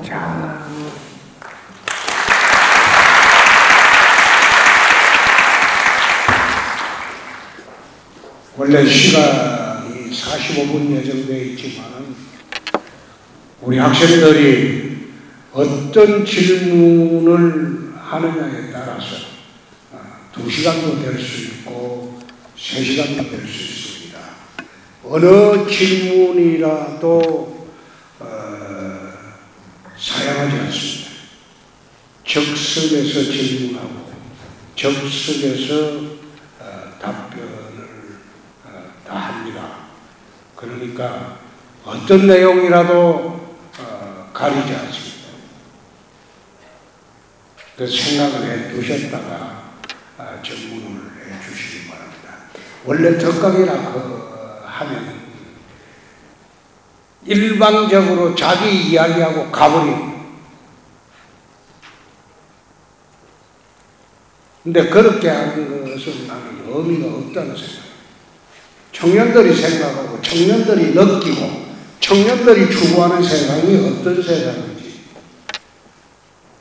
자, 원래 시간이 45분 예정되어 있지만 우리 학생들이 어떤 질문을 하느냐에 따라서 2시간도 될 수 있고 3시간도 될 수 있습니다. 어느 질문이라도 사양하지 않습니다. 적석에서 질문하고 적석에서 답변을 다 합니다. 그러니까 어떤 내용이라도 가리지 않습니다. 그 생각을 해 두셨다가 질문을 해 주시기 바랍니다. 원래 덕강이라 하면 일방적으로 자기 이야기하고 가버리고, 근데 그렇게 하는 것은 나는 의미가 없다는 생각이에요. 청년들이 생각하고 청년들이 느끼고 청년들이 추구하는 세상이 어떤 세상인지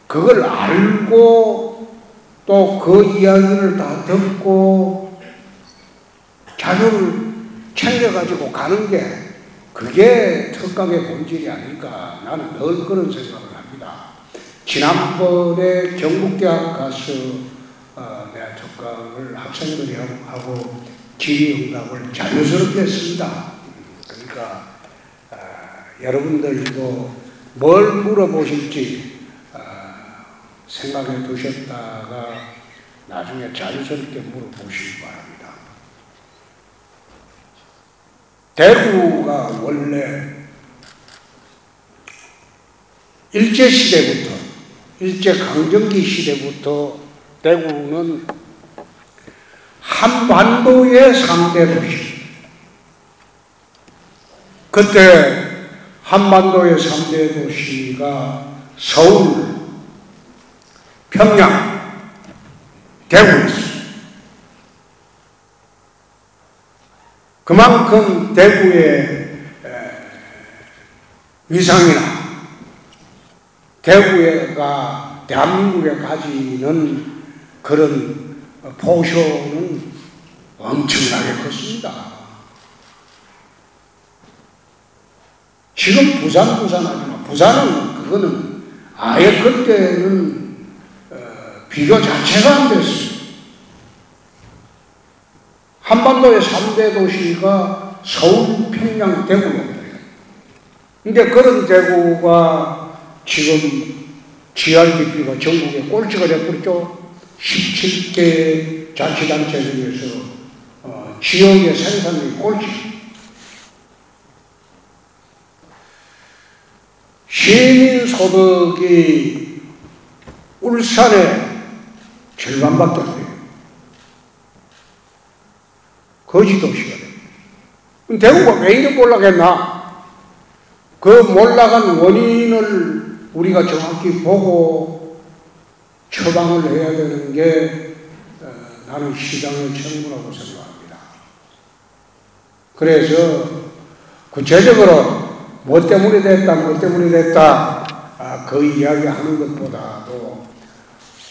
그걸 알고 또 그 이야기를 다 듣고 자료를 챙겨가지고 가는 게 그게 특강의 본질이 아닐까, 나는 늘 그런 생각을 합니다. 지난번에 경북대학 가서 내가 특강을 학생들이 하고 질의응답을 자연스럽게 했습니다. 그러니까 여러분들도 뭘 물어보실지 생각해 두셨다가 나중에 자연스럽게 물어보시기 바랍니다. 대구가 원래 일제시대부터, 일제강점기 시대부터 대구는 한반도의 3대 도시. 그때 한반도의 3대 도시가 서울, 평양, 대구였어요. 그만큼 대구의 위상이나 대구가 대한민국에 가지는 그런 포효는 엄청나게 컸습니다. 지금 부산하지만 부산은 그거는 아예 그때는 비교 자체가 안 됐어요. 한반도의 3대 도시가 서울, 평양, 대구였어요. 근데 그런 대구가 지금 GRDP가 전국에 꼴찌가 돼버렸죠. 17개 자치단체 중에서 지역의 생산력이 꼴찌. 시민소득이 울산의 절반밖에 안 돼요. 거지도시가 돼요. 대구가 왜 이렇게 몰락했나? 그 몰락한 원인을 우리가 정확히 보고 처방을 해야 되는 게 나는 시장의 책무라고 생각합니다. 그래서 구체적으로 뭐 때문에 됐다, 그 이야기 하는 것보다도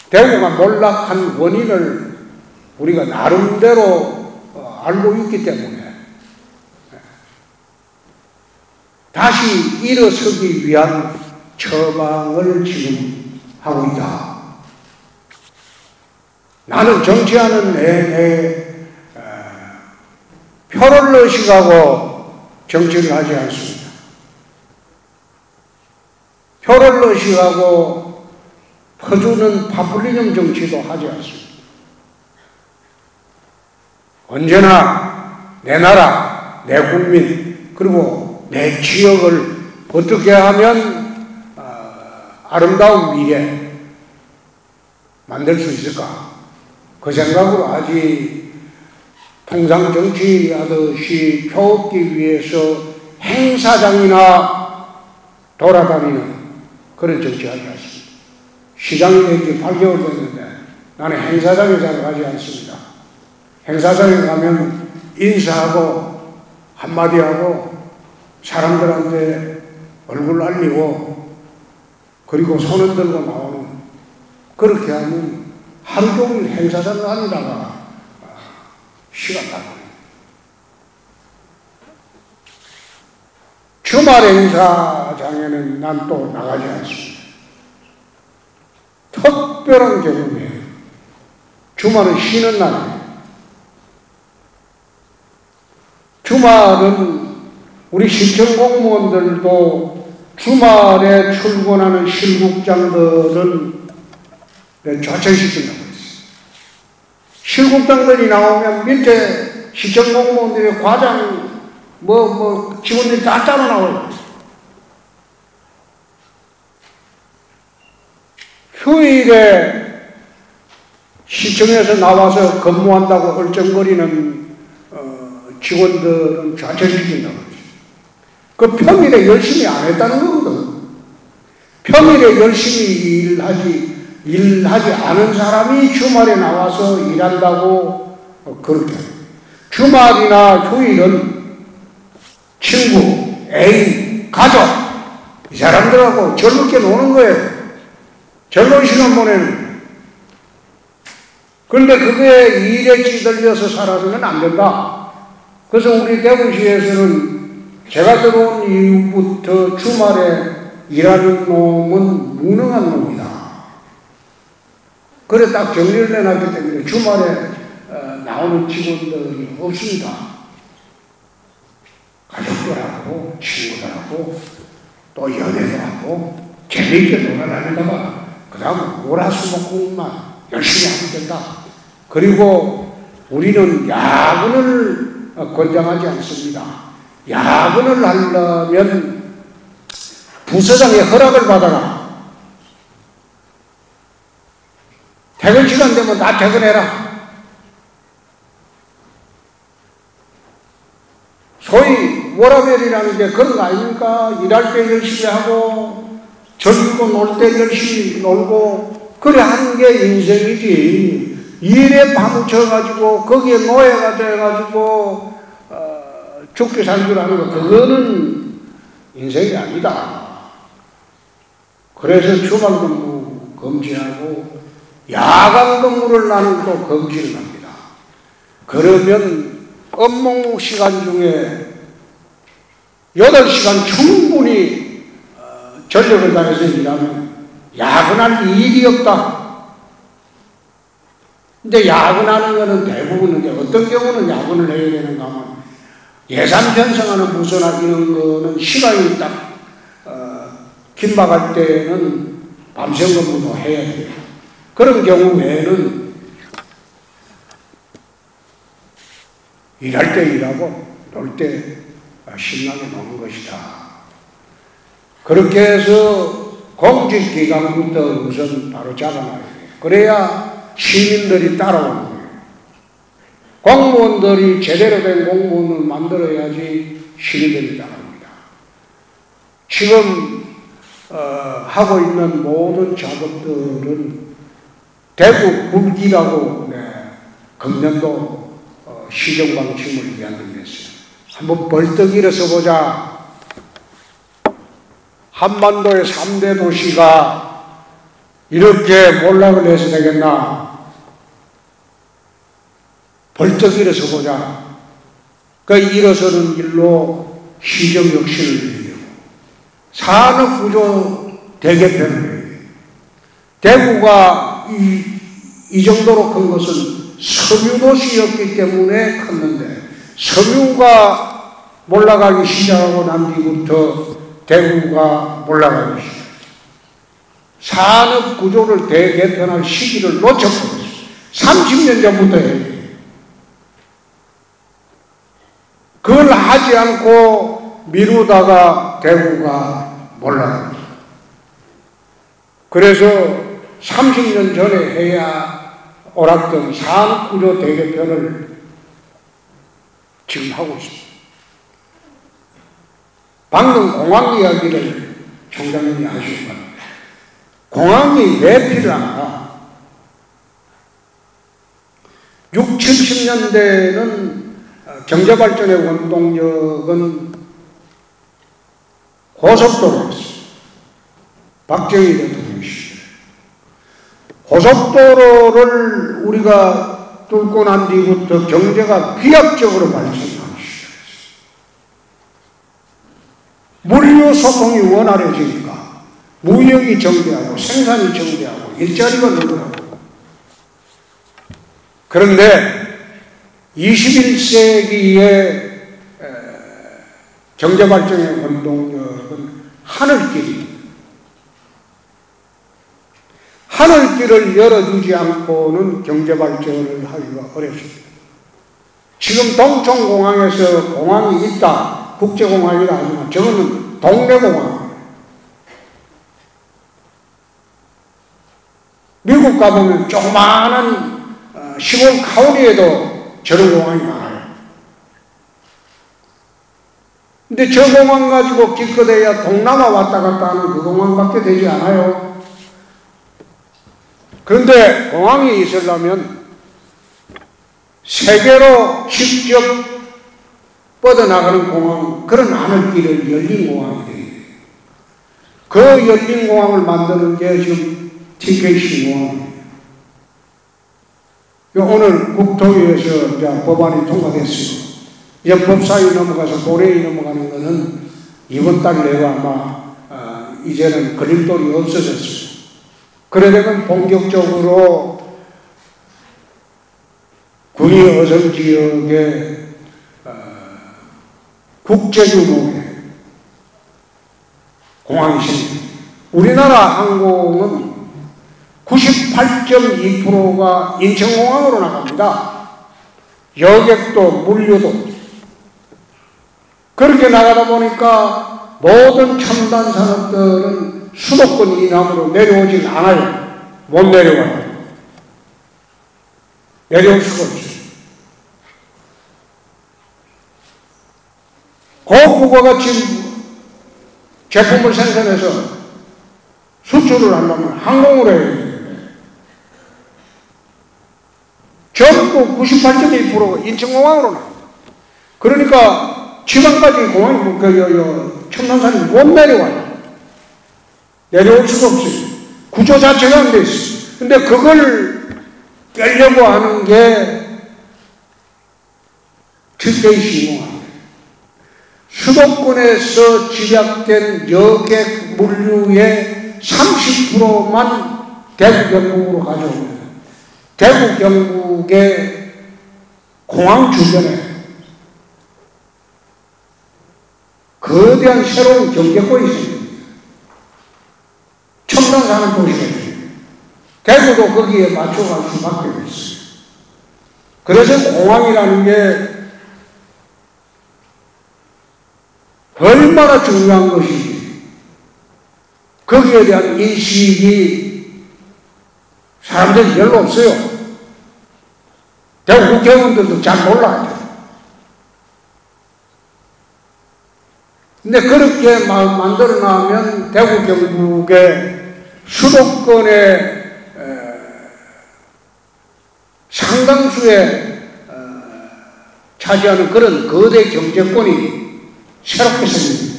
대구가 몰락한 원인을 우리가 나름대로 알고 있기 때문에 다시 일어서기 위한 처방을 지금 하고 있다. 나는 정치하는 내내 표를 넣으시고 정치를 하지 않습니다. 표를 넣으시고 퍼주는 파퓰리즘 정치도 하지 않습니다. 언제나 내 나라, 내 국민, 그리고 내 지역을 어떻게 하면 아름다운 미래 만들 수 있을까? 그 생각으로 아직 통상 정치 하듯이 표 얻기 위해서 행사장이나 돌아다니는 그런 정치하지 않습니다. 시장이 된 지 8개월 됐는데 나는 행사장에 잘 가지 않습니다. 행사장에 가면 인사하고 한마디 하고 사람들한테 얼굴 알리고 그리고 손을 들고 나오는, 그렇게 하면 하루 종일 행사장 다니다가 시간 다 보냅니다. 주말 행사장에는 난 또 나가지 않습니다. 특별한 경우에 주말은 쉬는 날이에요. 주말은 우리 시청 공무원들도 주말에 출근하는 실국장들은 좌천시킨다고 했어요. 실국장들이 나오면 밑에 시청 공무원들이 과장, 직원들이 다 따로 나와요. 휴일에 시청에서 나와서 근무한다고 얼쩡거리는 직원들은 좌천시킨다고 했어요. 그 평일에 열심히 안 했다는 거거든. 평일에 열심히 일하지 않은 사람이 주말에 나와서 일한다고 그렇게 해요. 주말이나 휴일은 친구, 애인, 가족, 이 사람들하고 즐겁게 노는 거예요. 즐거운 시간 보내는 거예요. 그런데 그게 일에 찌들려서 살아서는 안 된다. 그래서 우리 대구시에서는 제가 들어온 이후부터 주말에 일하는 놈은 무능한 놈이다. 그래 딱 정리를 내놨기 때문에 주말에 나오는 직원들이 없습니다. 가족들하고 친구들하고 또 연애들하고 재미있게 돌아다니다가 그 다음은 월화수목금만 열심히 하면 된다. 그리고 우리는 야근을 권장하지 않습니다. 야근을 하려면 부서장의 허락을 받아라. 퇴근 시간 되면 다 퇴근해라. 소위 워라벨이라는 게 그런 거 아닙니까? 일할 때 열심히 하고 즐기고 놀 때 열심히 놀고 그래 하는 게 인생이지. 일에 파묻혀가지고 거기에 노예가 돼가지고 죽기 살기로 하는 거 그거는 인생이 아니다. 그래서 주말 근무 금지하고 야간 근무를 나는 또 금지를 합니다. 그러면 업무 시간 중에 8시간 충분히 전력을 다해서 일하면 야근할 일이 없다. 근데 야근하는 거는 대부분인데 어떤 경우는 야근을 해야 되는가 하면 예산 편성하는 부서나 이런 거는 시간이 딱 긴박할 때는 밤샘 근무도 해야 돼요. 그런 경우 외에는 일할 때 일하고 놀 때 신나게 노는 것이다. 그렇게 해서 공직기관부터 우선 바로 잡아놔야 돼요. 그래야 시민들이 따라오는 거예요. 공무원들이 제대로 된 공무원을 만들어야지 시민들이 따라옵니다. 지금 하고 있는 모든 작업들은 대구 굴기라고 금년도 시정방침을 이야기했어요. 한번 벌떡 일어서 보자. 한반도의 3대 도시가 이렇게 몰락을 해서 되겠나? 벌떡 일어서 보자. 그 일어서는 일로 시정 혁신을 이루려고 산업구조 대개편을 해야 돼요. 대구가 이 정도로 큰 것은 섬유도시였기 때문에 컸는데 섬유가 몰락하기 시작하고 난 뒤부터 대구가 몰락하기 시작했어요. 산업구조를 대개편할 시기를 놓쳐버렸어요. 30년 전부터 해야 돼요. 그걸 하지 않고 미루다가 대구가 몰락합니다. 그래서 30년 전에 해야 옳았던 산업구조 대개편을 지금 하고 있습니다. 방금 공항 이야기를 총장님이 하신 겁니다. 공항이 왜 필요한가? 60, 70년대는 경제발전의 원동력은 고속도로였어요. 박정희 대통령 시절 고속도로를 우리가 뚫고 난 뒤부터 경제가 비약적으로 발전한 시절이었어요. 물류 소통이 원활해지니까 무역이 정대하고 생산이 정대하고 일자리가 늘어나고. 그런데 21세기의 경제발전의 원동력은 하늘길입니다. 하늘길을 열어주지 않고는 경제발전을 하기가 어렵습니다. 지금 동천공항에서 공항이 있다, 국제공항이라 하지만 저거는 동네공항입니다. 미국 가보면 조그마한 시골 카운티에도 저런 공항이 많아요. 근데 저 공항 가지고 기껏해야 동남아 왔다 갔다 하는 그 공항밖에 되지 않아요. 그런데 공항이 있으려면 세계로 직접 뻗어나가는 공항, 그런 하늘길을 열린 공항이 돼요. 그 열린 공항을 만드는 게 지금 TKC 공항이에요. 오늘 국토위에서 이제 법안이 통과됐어요. 이제 법사위 넘어가서 고려위 넘어가는 거는 이번 달 내로 아마 이제는 걸림돌이 없어졌어요. 그래 되면 본격적으로 군위 어선 지역의 국제규모의 공항이 생깁니다. 우리나라 항공은 98.2%가 인천공항으로 나갑니다. 여객도 물류도. 그렇게 나가다 보니까 모든 첨단 산업들은 수도권 이남으로 내려오질 않아요. 못 내려와요. 내려올 수가 없어요. 고국어가 지금 제품을 생산해서 수출을 하려면 항공으로 해야 돼요. 전부 98.2%가 인천공항으로 나옵니다. 그러니까 지방까지 공항이 첨단산이 못 내려와요. 내려올 수가 없어요. 구조 자체가 안 돼 있어요. 근데 그걸 깨려고 하는 게 TKC 공항. 수도권에서 집약된 여객 물류의 30%만 대구 경북으로 가져옵니다. 대구 경북의 공항 주변에 거대한 새로운 경제권이 생깁니다. 첨단 산업 도시가 됩니다. 대구도 거기에 맞춰갈 수밖에 없어요. 그래서 공항이라는 게 얼마나 중요한 것인지 거기에 대한 인식이 사람들이 별로 없어요. 대구 국회의원들도 잘 몰라요. 근데 그렇게 만들어 놔면 대구 경북의 수도권의 상당수의 차지하는 그런 거대 경제권이 새롭게 생깁니다.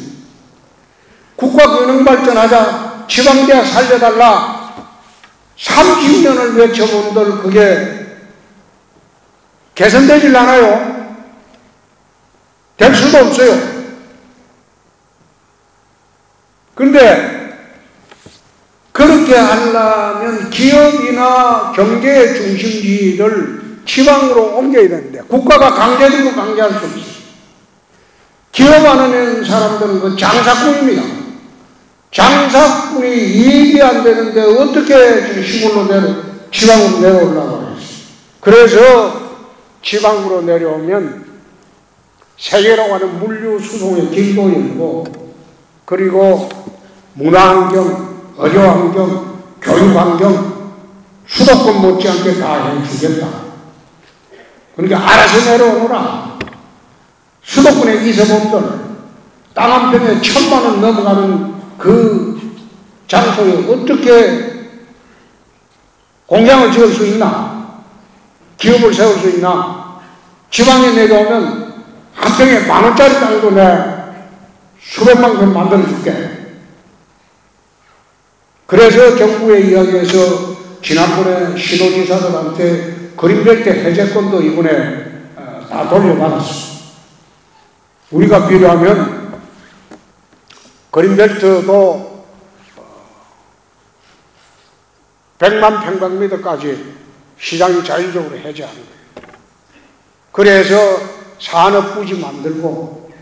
국가 균형 발전하자, 지방대학 살려달라, 30년을 외쳐본들 그게 개선되질 않아요. 될 수도 없어요. 그런데 그렇게 하려면 기업이나 경제의 중심지를 지방으로 옮겨야 되는데 국가가 강제적으로 강제할 수 없어요. 기업하는 사람들은 그 장사꾼입니다. 장사꾼이 이익이 안 되는데 어떻게 시골로 지방으로 내려오려고 그랬어요. 그래서 지방으로 내려오면 세계로 가는 물류 수송의 길도 열고 그리고 문화환경, 의료환경, 교육환경 수도권 못지않게 다 해주겠다. 그러니까 알아서 내려오너라. 수도권에 이세범들 땅 한 평에 1,000만 원 넘어가는 그 장소에 어떻게 공장을 지을 수 있나? 기업을 세울 수 있나? 지방에 내려오면 한 평에 10,000원짜리 땅도 내 수백만 평 만들어줄게. 그래서 정부의 이야기에서 지난번에 신호지사들한테 그린벨트 해제권도 이번에 다 돌려받았어. 우리가 필요하면 그린벨트도 100만 평방미터까지 시장이 자율적으로 해제하는 거예요. 그래서 산업부지 만들고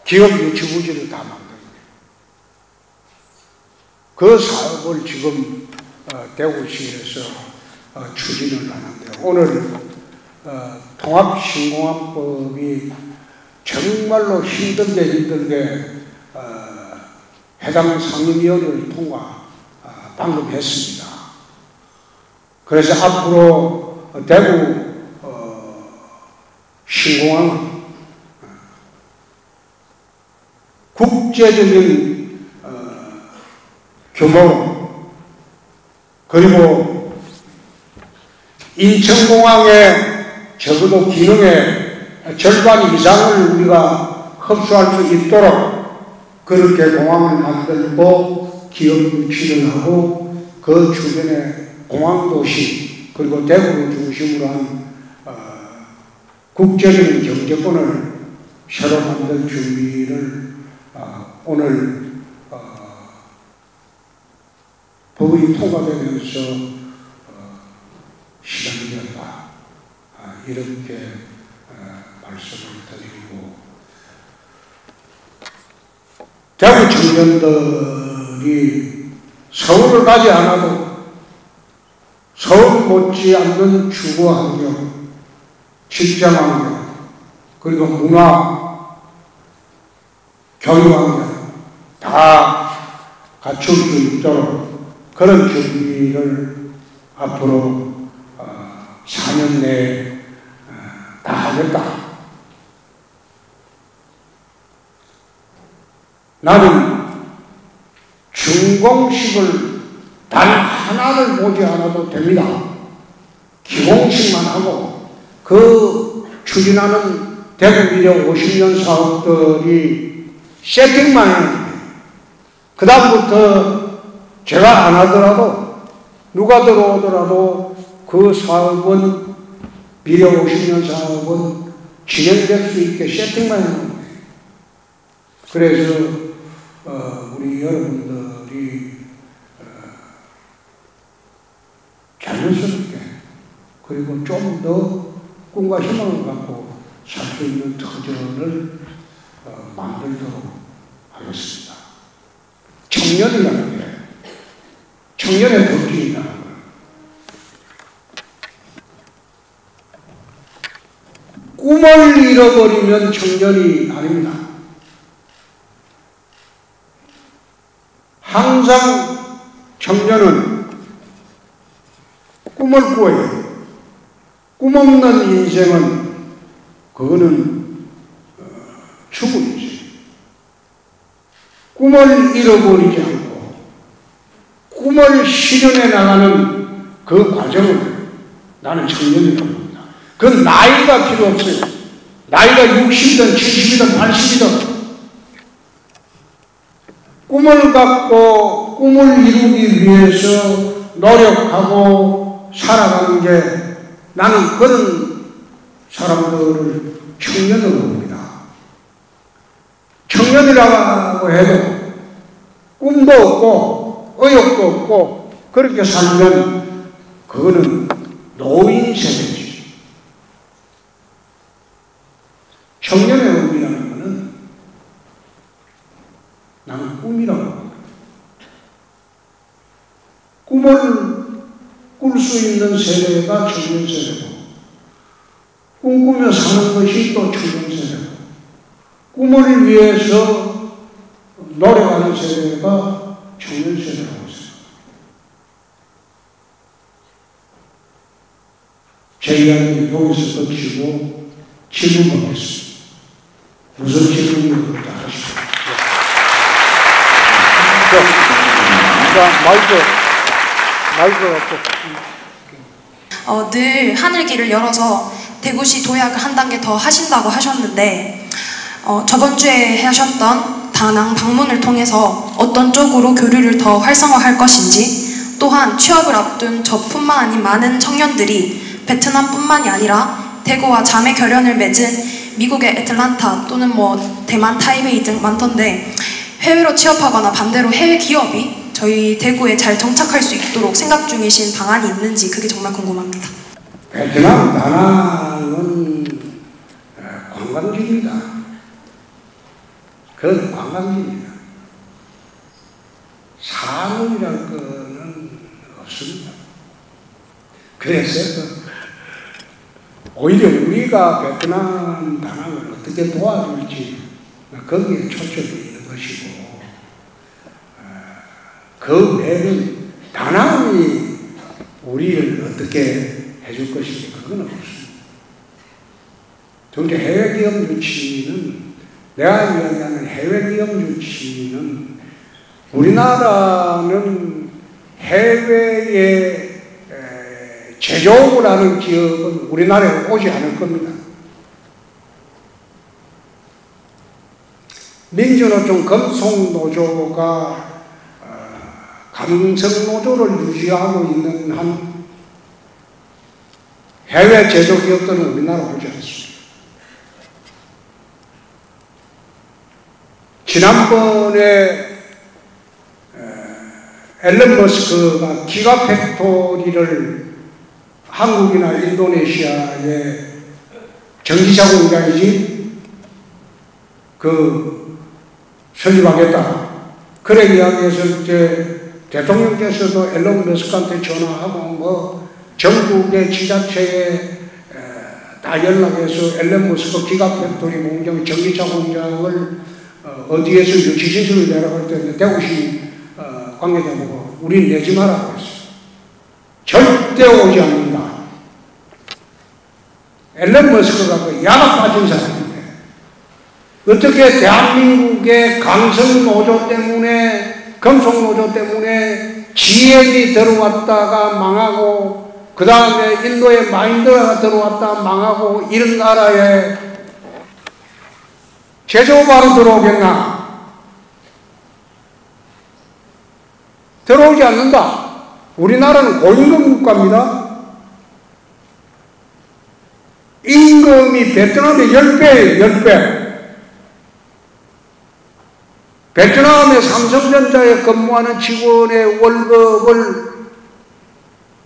기업 유치부지를 다 만들고 그 사업을 지금 대구시에서 추진을 하는데 오늘 통합신공항법이 정말로 힘들게 해당 상임위원회를 방금 했습니다. 그래서 앞으로 대구 신공항은 국제적인 규모 그리고 인천공항의 적어도 기능의 절반 이상을 우리가 흡수할 수 있도록 그렇게 공항을 만들고 기업 유치를 하고 그 주변에 공항도시 그리고 대구를 중심으로 한 국제적인 경제권을 새로 만들 준비를 오늘 법이 통과되면서 시작이 되었다. 이렇게 말씀을 드리고 대구 청년들이 서울을 가지 않아도 서울 못지않는 주거 환경, 직장 환경, 그리고 문화, 교육 환경 다 갖출 수 있도록 그런 준비를 앞으로 4년 내에 다 하겠다. 나는 준공식을 단 하나를 보지 않아도 됩니다. 기공식만 하고 그 추진하는 대구 미래 50년 사업들이 세팅만 해요. 그 다음부터 제가 안 하더라도 누가 들어오더라도 그 사업은 미래 50년 사업은 진행될 수 있게 세팅만 해놓은 거예요. 그래서 우리 여러분들이 자연스럽게 그리고 좀 더 꿈과 희망을 갖고 살 수 있는 터전을 만들도록 하겠습니다. 청년이라는 게 청년의 덕질이라는 거예요. 꿈을 잃어버리면 청년이 아닙니다. 항상 청년은 꿈을 꾸어요. 꿈 없는 인생은 그거는 죽은 인생. 꿈을 잃어버리지 않고 꿈을 실현해 나가는 그 과정을 나는 청년이라고 합니다. 그 나이가 필요 없어요. 나이가 60이든 70이든 80이든 꿈을 갖고 꿈을 이루기 위해서 노력하고 살아가는 게 나는 그런 사람들을 청년으로 봅니다. 청년이라고 해도 꿈도 없고 의욕도 없고 그렇게 살면 그거는 노인 세대지. 청년의 의미라는 것은 나는 꿈이라고 합니다. 꿈을 꿀 수 있는 세대가 청년 세대고 꿈꾸며 사는 것이 또 청년 세대고 꿈을 위해서 노력하는 세대가 청년 세대라고 했어요. 제 이야기는 여기서 끝이고 질문 받겠습니다. 무슨 질문이 있다 하시죠? 자, 마이크 갖고. 늘 하늘길을 열어서 대구시 도약을 한 단계 더 하신다고 하셨는데 저번 주에 하셨던 다낭 방문을 통해서 어떤 쪽으로 교류를 더 활성화할 것인지, 또한 취업을 앞둔 저뿐만 아닌 많은 청년들이 베트남뿐만이 아니라 대구와 자매 결연을 맺은 미국의 애틀란타 또는 대만 타이베이 등 많던데, 해외로 취업하거나 반대로 해외 기업이 저희 대구에 잘 정착할 수 있도록 생각 중이신 방안이 있는지, 그게 정말 궁금합니다. 베트남 다낭은 관광지입니다. 그건 관광지입니다. 산업이랄 거는 없습니다. 그래서 오히려 우리가 베트남 다낭을 어떻게 도와줄지 거기에 초점이 있는 것이고, 그 외에는 다낭이 우리를 어떻게 해줄 것인지 그건 없습니다. 정작 해외기업 유치는, 내가 이야기하는 해외기업 유치는, 우리나라는 해외에 제조업을 하는 기업은 우리나라에 오지 않을 겁니다. 민주노총 금속노조가 감성노조를 유지하고 있는 한 해외 제조기업들은 우리나라 오지 않습니다. 지난번에 앨런 머스크가 기가팩토리를 한국이나 인도네시아에 전기차 공장이지 설립하겠다. 그래 이야기해서 이제 대통령께서도 앨런 머스크한테 전화하고 전국의 지자체에 다 연락해서 앨런 머스크 기가팩토리 공장, 전기차 공장을 어디에서 유치시설을 내라고 할 때 대구시 관계자 보고 우리 내지 마라고 했어요. 절대 오지 않는다. 앨런 머스크가 야가 빠진 사람인데 어떻게 대한민국의 강성노조 때문에, 금속노조 때문에 GM이 들어왔다가 망하고, 그 다음에 인도의 마인드라가 들어왔다가 망하고, 이런 나라에 제조업하러 들어오겠나? 들어오지 않는다. 우리나라는 고임금 국가입니다. 임금이 베트남의 10배예요, 10배. 베트남의 삼성전자에 근무하는 직원의 월급을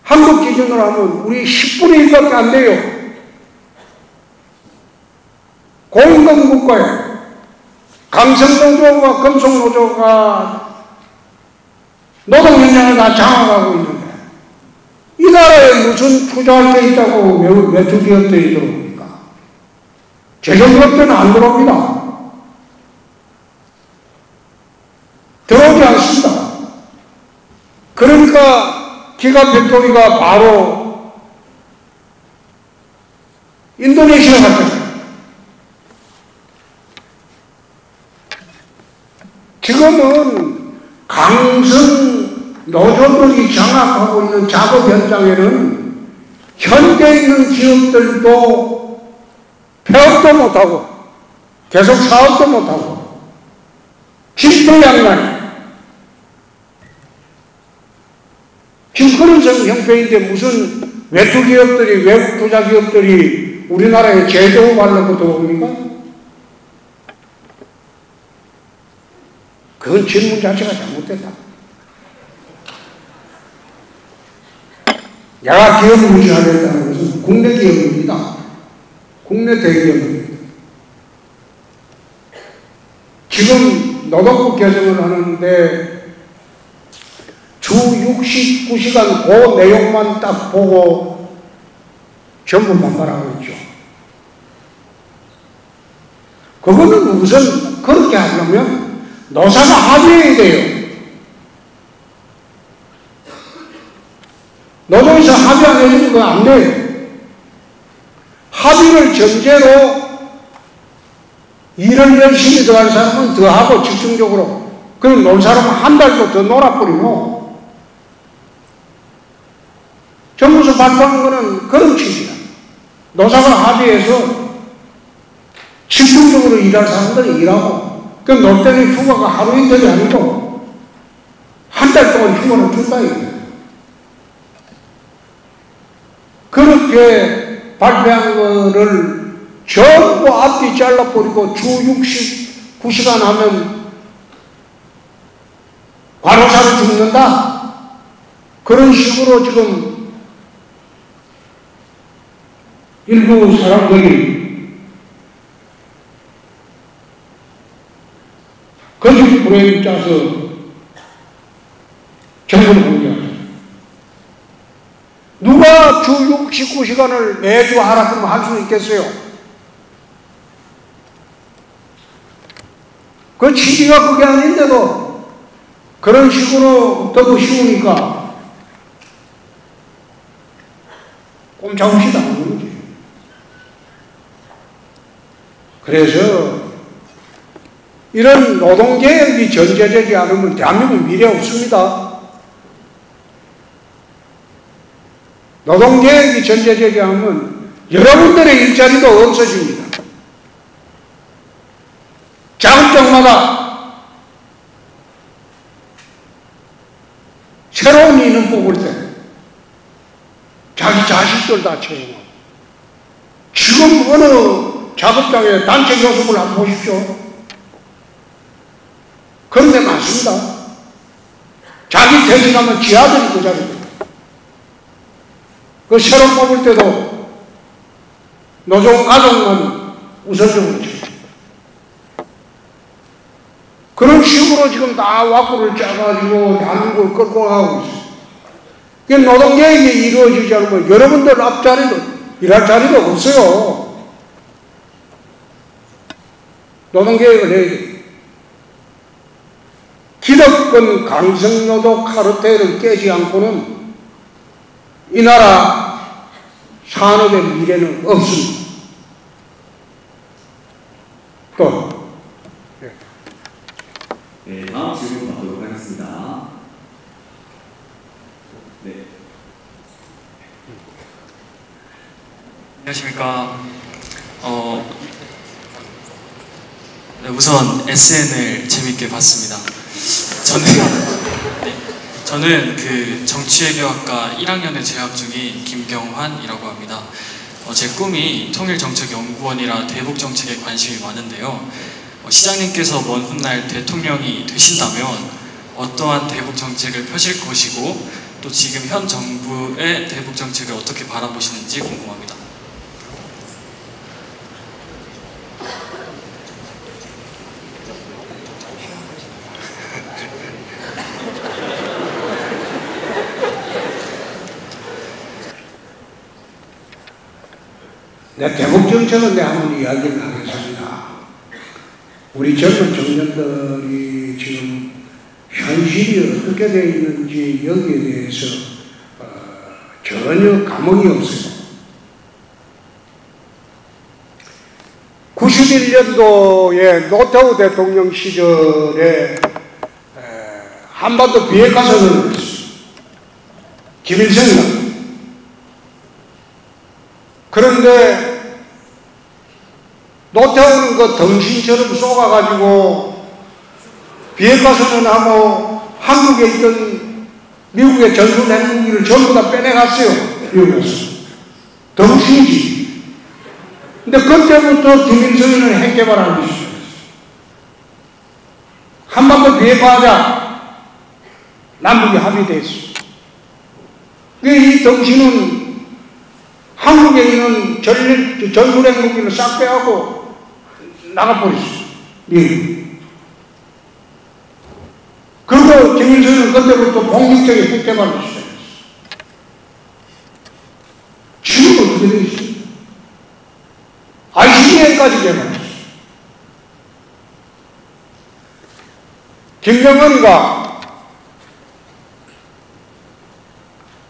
한국 기준으로 하면 우리 10분의 1밖에 안 돼요. 고임금 국가에 강성노조와 금속노조가 노동 현장을 다 장악하고 있는데, 이 나라에 무슨 투자할 게 있다고 외투기업들이 들어옵니까? 제조기업들은 안 들어옵니다. 들어오지 않습니다. 그러니까 기가팩토리가 바로 인도네시아 갔잖아요. 지금은 강성 노조들이 장악하고 있는 작업 현장에는 현재 있는 기업들도 폐업도 못하고 계속 사업도 못하고 실패양난. 지금 그런 형편인데 무슨 외투기업들이, 외국 투자기업들이 우리나라에 제조업 하려고 들어옵니까? 그건 질문 자체가 잘못됐다. 야가 기업을 유지하겠다는 것은 국내 기업입니다. 국내 대기업입니다. 지금 노동법 개정을 하는데 주 69시간 그 내용만 딱 보고 전부 반발하고 있죠. 그거는 우선 그렇게 하려면 노사가 합의해야 돼요. 노동에서 합의 안 해주는 거 안 돼요. 합의를 전제로 일을 열심히 더 할 사람은 더 하고 집중적으로, 그럼 놀 사람은 한 달도 더 놀아버리고, 정부에서 발표하는 거는 그런 취지야. 노사가 합의해서 집중적으로 일할 사람들이 일하고, 그 놀 때는 휴가가 하루 이틀이 아니고 한 달 동안 휴가를 준다 이거예요. 그렇게 발표한 거를 전부 앞뒤 잘라버리고 주 69시간 하면 과로사를 죽는다? 그런 식으로 지금 일부 사람들이 거짓 프레임 짜서 정보를 공개합니다. 누가 주 69시간을 매주 하라 그러면 할 수 있겠어요? 그 취지가 그게 아닌데도 그런 식으로 너무 쉬우니까 꼼짝없이 당하는 거지. 그래서 이런 노동개혁이 전제되지 않으면 대한민국 미래 없습니다. 노동개혁이 전제되지 않으면 여러분들의 일자리도 없어집니다. 자급정마다 새로운 인원 뽑을 때 자기 자식들 다 채용하고 지금 어느 작업장에 단체 교섭을 한번 보십시오. 그런 데 많습니다. 자기 퇴직하면 지 아들이 그 자리에 그 새로 뽑을 때도 노동 가족만 우선적으로 쳐. 그런 식으로 지금 다 와꾸를 짜가지고 대한민국을 끌고 가고 있어요. 그 노동개혁이 이루어지지 않으면 여러분들 앞자리도 일할 자리도 없어요. 노동개혁을 해야 돼요. 기득권 강성노동 카르텔을 깨지 않고는 이 나라 산업의 미래는 없습니다. 또 네, 다음 질문 받도록 하겠습니다. 네. 안녕하십니까. 네, 우선 SN을 재밌게 봤습니다. 저는 그 정치외교학과 1학년에 재학 중인 김경환이라고 합니다. 제 꿈이 통일정책연구원이라 대북정책에 관심이 많은데요. 시장님께서 먼 훗날 대통령이 되신다면 어떠한 대북정책을 펴실 것이고 또 지금 현 정부의 대북정책을 어떻게 바라보시는지 궁금합니다. 대북정책은 한번 이야기를 하겠습니다. 우리 젊은 청년들이 지금 현실이 어떻게 되어 있는지 여기에 대해서 전혀 감흥이 없어요. 91년도에 노태우 대통령 시절에 한반도 비핵화선언을 했어요. 김일성이요. 그런데 노태우는 그 덩신처럼 쏘가가지고 비핵화선언하고 한국에 있던 미국의 전술 핵무기를 전부 다 빼내갔어요. 미국에서. 덩신이지. 근데 그때부터 김일성이는 핵 개발하는 것이죠. 한반도 비핵화하자. 남북이 합의됐어. 이 덩신은 한국에 있는 전술 핵무기를 싹 빼하고 나가버렸어요. 미국. 그리고 김일성은 그때부터 본격적인 핵 개발을 시작했어요. 지금 어떻게 되어 있습니까? ICBM까지 개발했어요. 김정은이가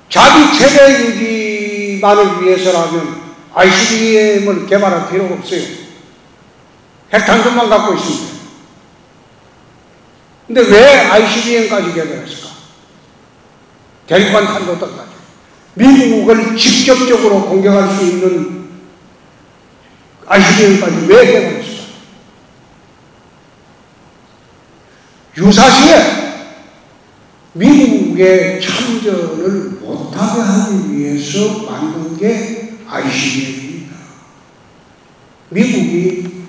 자기 체제 유지만을 위해서라면 ICBM을 개발할 필요가 없어요. 핵탄두만 갖고 있습니다. 근데 왜 ICBM까지 개발했을까? 대륙간 탄도까지. 미국을 직접적으로 공격할 수 있는 ICBM까지 왜 개발했을까? 유사시에 미국의 참전을 못하게 하기 위해서 만든 게 ICBM입니다. 미국이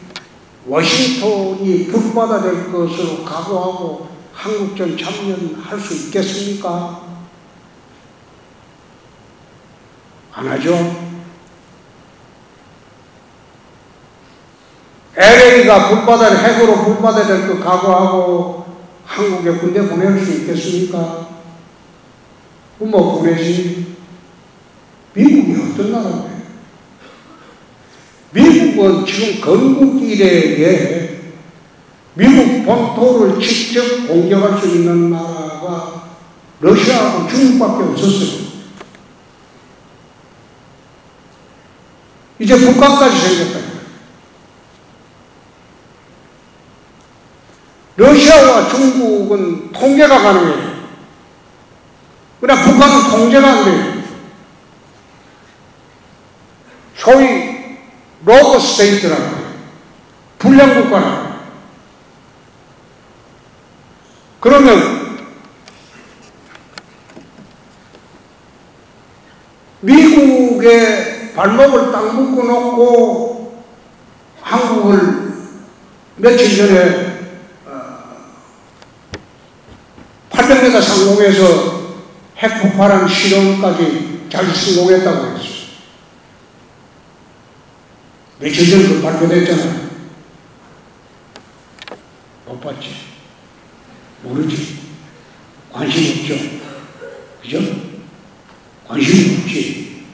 워싱턴이 불바다될 것으로 각오하고 한국전 참전할 수 있겠습니까? 안 하죠. LA가 불바다를 핵으로 불바다될 것 각오하고 한국에 군대 보낼 수 있겠습니까? 뭐 보내지? 미국이 어떤 나라인데? 미국은 지금 건국 이래에 미국 본토를 직접 공격할 수 있는 나라가 러시아하고 중국밖에 없었어요. 이제 북한까지 생겼다. 러시아와 중국은 통제가 가능해요. 그러나 북한은 통제가 안 돼요. 소위 로그 스테이트라고 해요. 불량국가라고 해요. 그러면 미국의 발목을 딱 묶어놓고 한국을 며칠 전에 800m 상공에서 핵폭발한 실험까지 잘 성공했다고 했어요. 며칠 전에 그 발표됐잖아요. 못 봤지? 모르지? 관심 없죠? 그죠? 관심이 없지?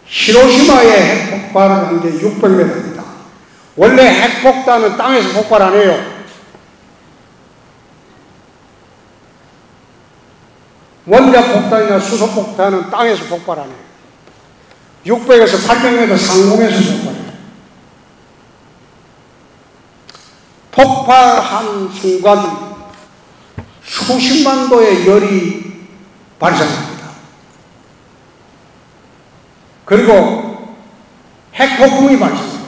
히로시마에 핵폭발을 한 게 600m입니다. 원래 핵폭탄은 땅에서 폭발 안 해요. 원자폭탄이나 수소폭탄은 땅에서 폭발 안 해요. 600에서 800m 상공에서 폭발해요. 폭발한 순간 수십만 도의 열이 발생합니다. 그리고 핵폭풍이 발생합니다.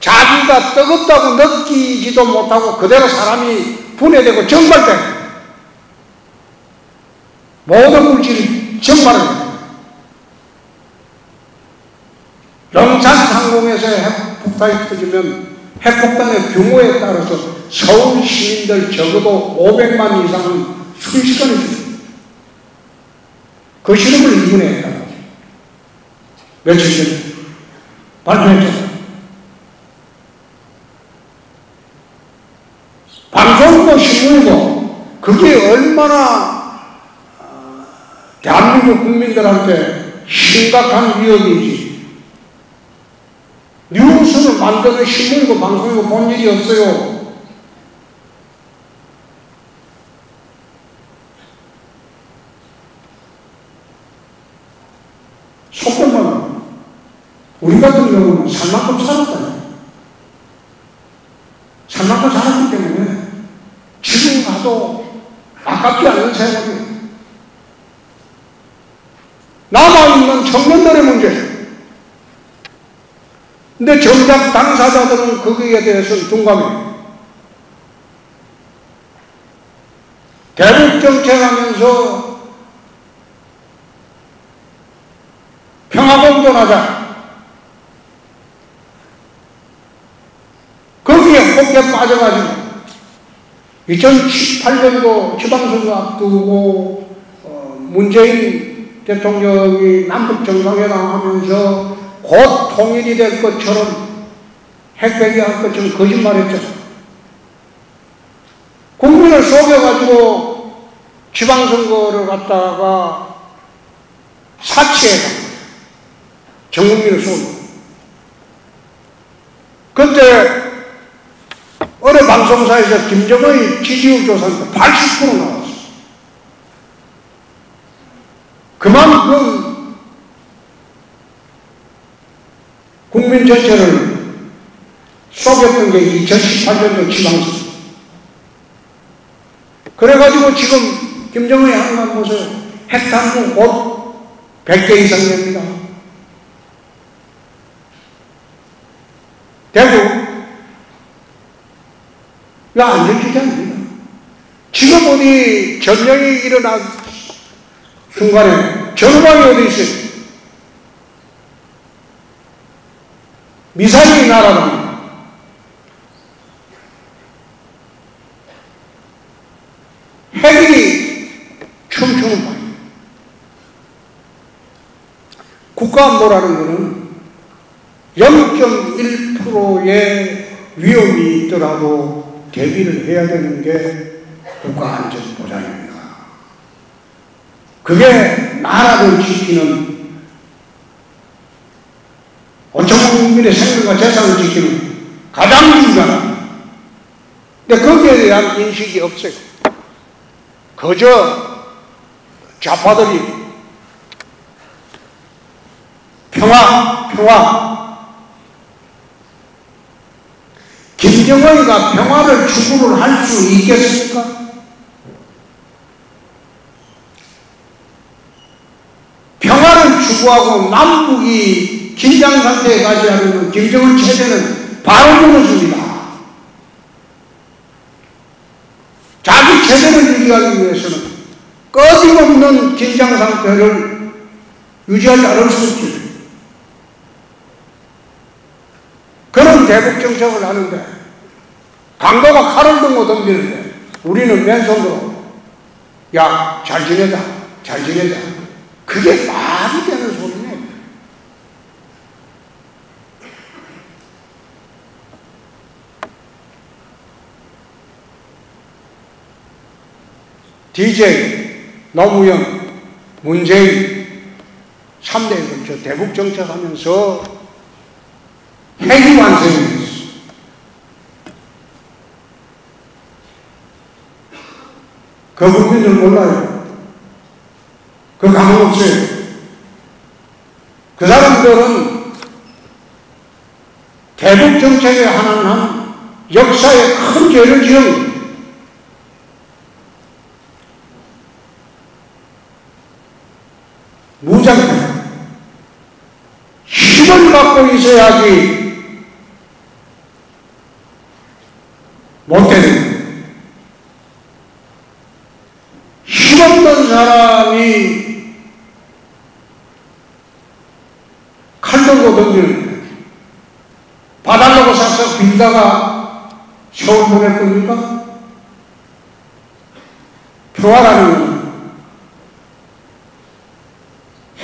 자기가 뜨겁다고 느끼지도 못하고 그대로 사람이 분해되고 증발돼요. 모든 물질이 증발합니다. 영산 상공에서 핵폭탄이 터지면 핵폭탄의 규모에 따라서 서울 시민들 적어도 500만 이상은 순식간에 죽습니다. 그 실험을 이번에 했다고. 며칠 전에 발표했잖아요. 방송도 신문이고 그게 얼마나 대한민국 국민들한테 심각한 위협이지. 뉴스를 만드는 신문이고 방송이고 본 일이 없어요. 속편만 우리 같은 경우는 살 만큼 살았다. 살 만큼 살았기 때문에 지금 가도 아깝지 않는 세월이에요. 남아있는 청년들의 문제. 근데 정작 당사자들은 거기에 대해서는 둔감해요. 대북 정책하면서 평화공존하자. 거기에 혹에 빠져가지고 2018년도 지방선거 앞두고 문재인 대통령이 남북 정상회담 하면서 곧 통일이 될 것처럼 핵폐기할 것처럼 거짓말했죠. 국민을 속여가지고 지방선거를 갖다가 사치해서 전 국민을 속여. 그때 어느 방송사에서 김정은의 지지율 조사는 80% 나왔어. 그만큼 국민 전체를 속였던 게 2018년도 지방선거. 그래가지고 지금 김정은이 하는 거 보세요. 핵탄두 곧 100개 이상 됩니다. 대구 안 지키지 않습니다. 지금 어디 전쟁이 일어난 순간에 전방이 어디 있어요? 미사일이 날아갑니다. 핵이 춤추는 바입니다. 국가안보라는 것은 0.1%의 위험이 있더라도 대비를 해야 되는 게 국가안전보장입니다. 그게 나라를 지키는 5천만 국민의 생명과 재산을 지키는 가장 중요한. 근데 거기에 대한 인식이 없어요. 그저 좌파들이 평화. 김정은이가 평화를 추구를 할 수 있겠습니까? 평화를 추구하고 남북이 긴장 상태에 가지 않으면 김정은 체제는 바로 무너집니다. 자기 체제를 유지하기 위해서는 끊임없는 긴장 상태를 유지하지 않을 수 없죠. 그런 대북 정책을 하는데 강도가 칼을 들고 덤비는데 우리는 맨손으로 야, 잘 지내자. 그게 말이 되는 소리네. DJ, 노무현, 문재인 3대에 걸쳐 대북 정책하면서 핵이 완성됐어. 그 국민들 몰라요. 그 감흥 없어요. 그 사람들은 대북 정책에 하나는 역사에 큰 죄를 지은 무장해. 힘을 갖고 있어야지 못 되는. 힘없는 사람이 칼 들고 던지는 거예요. 봐달라고 싹싹 빌다가 세월 보낼 겁니까? 평화라는 건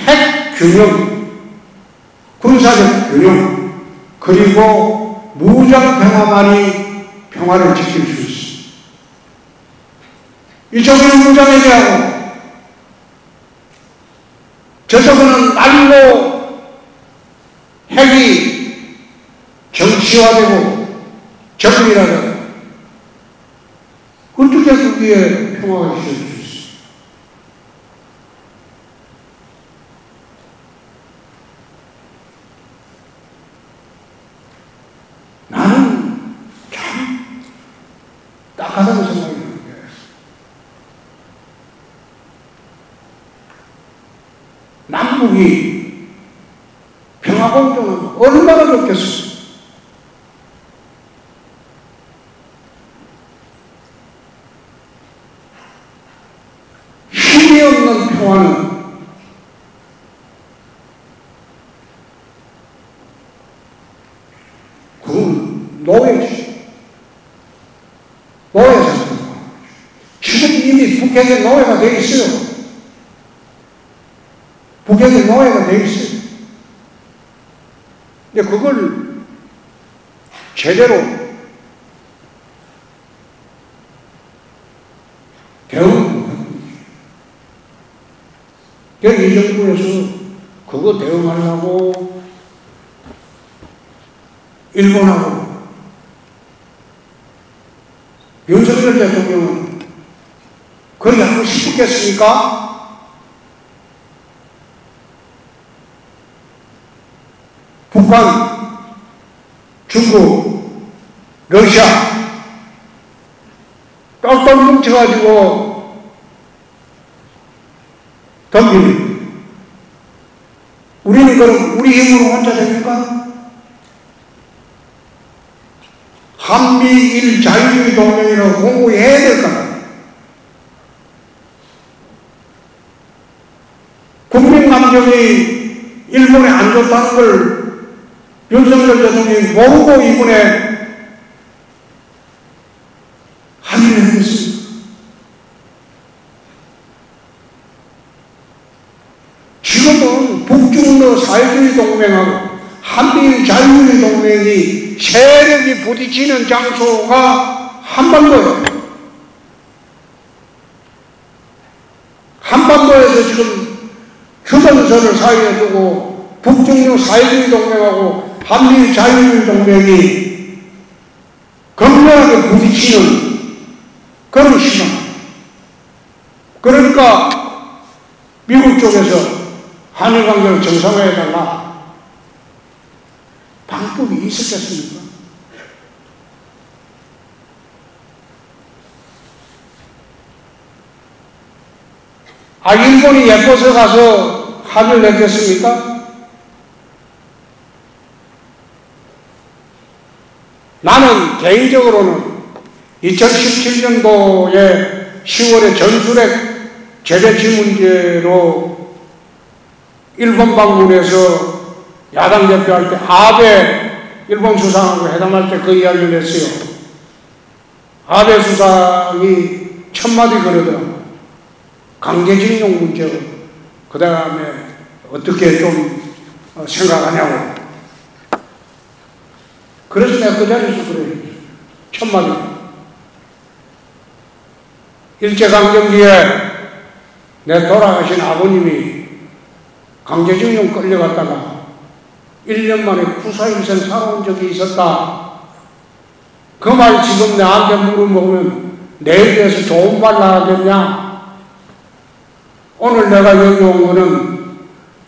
핵 균형, 군사적 균형, 그리고 무장 평화만이 평화를 지킬 수 있습니다. 이쪽에는 무장해제하고 저쪽에는 날로 핵이 정치화되고 적응이라도 어떻게 거기에 평화가 있을 수 있어요? 나는 참 딱하다는 생각이 드는 게 남북이 평화공존은 얼마나 좋겠어. 힘이 없는 평화는 그건 노예지. 노예 상태. 지금 이미 북핵에 노예가 돼 있어요. 북핵에 노예가 돼 있어요. 근데 그걸 제대로 대응. 이 정부에서 그거 대응하려고 일본하고 윤석열 대통령은 그렇게 하고 싶겠습니까? 북한, 중국, 러시아 똘똘 뭉쳐가지고 덤비는. 우리는 그럼 우리 힘으로 혼자 됩니까? 한미일 자유주의 동맹이라고 공부해야 될 거야. 국민 감정이 일본에 안 좋다는 걸 윤석열 대통령이 모르고 이번에 합의를 했습니다. 지금은 북중러 사회주의 동맹하고 한미일 자유주의 동맹이 세력이 부딪히는 장소가 한반도예요. 한반도에서 지금 휴전선을 사이에 두고 북중러 사회주의 동맹하고 한미일 자유주의 동맹이 격렬하게 부딪히는 그런 시간. 그러니까 미국 쪽에서 한일 관계를 정상화해달라. 방법이 있었겠습니까? 일본이 예뻐서 가서 합의를 맺겠습니까? 나는 개인적으로는 2017년도에 10월에 전술핵 재배치 문제로 일본 방문해서 야당 대표할 때 아베 일본 수상하고 회담할 때 그 이야기를 했어요. 아베 수상이 첫마디 그러더라고요. 강제징용 문제고 그 다음에 어떻게 좀 생각하냐고. 그래서 내가 그 자리에서 그래요. 첫마디. 일제강점기에 내 돌아가신 아버님이 강제징용 끌려갔다가 1년 만에 구사일생 살아온 적이 있었다. 그 말 지금 나한테 물어보면 내에 대해서 좋은 말 나가겠냐? 오늘 내가 여기 온 거는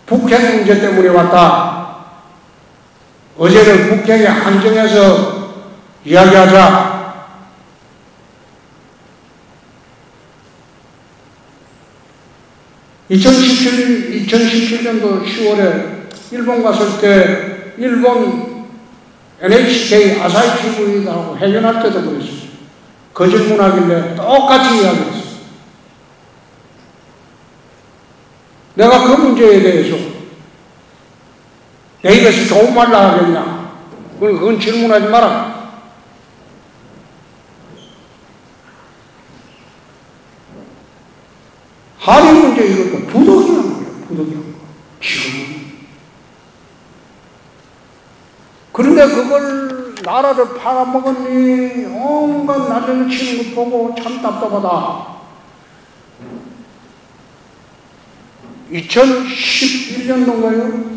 북핵 문제 때문에 왔다. 어제는 북핵에 한정해서 이야기하자. 2017년도 10월에 일본 갔을 때 일본 NHK 아사히 TV하고 회견할 때도 그랬어요. 그 질문하길래 똑같이 이야기했어요. 내가 그 문제에 대해서 내 입에서 좋은 말 나가겠냐? 그건 질문하지 마라. 한일 문제 이것도 부득이한 거예요. 부득이한 거. 지금은. 그런데 그걸 나라를 팔아먹었니? 온갖 난리를 치는 거 보고 참 답답하다. 2011년도인가요?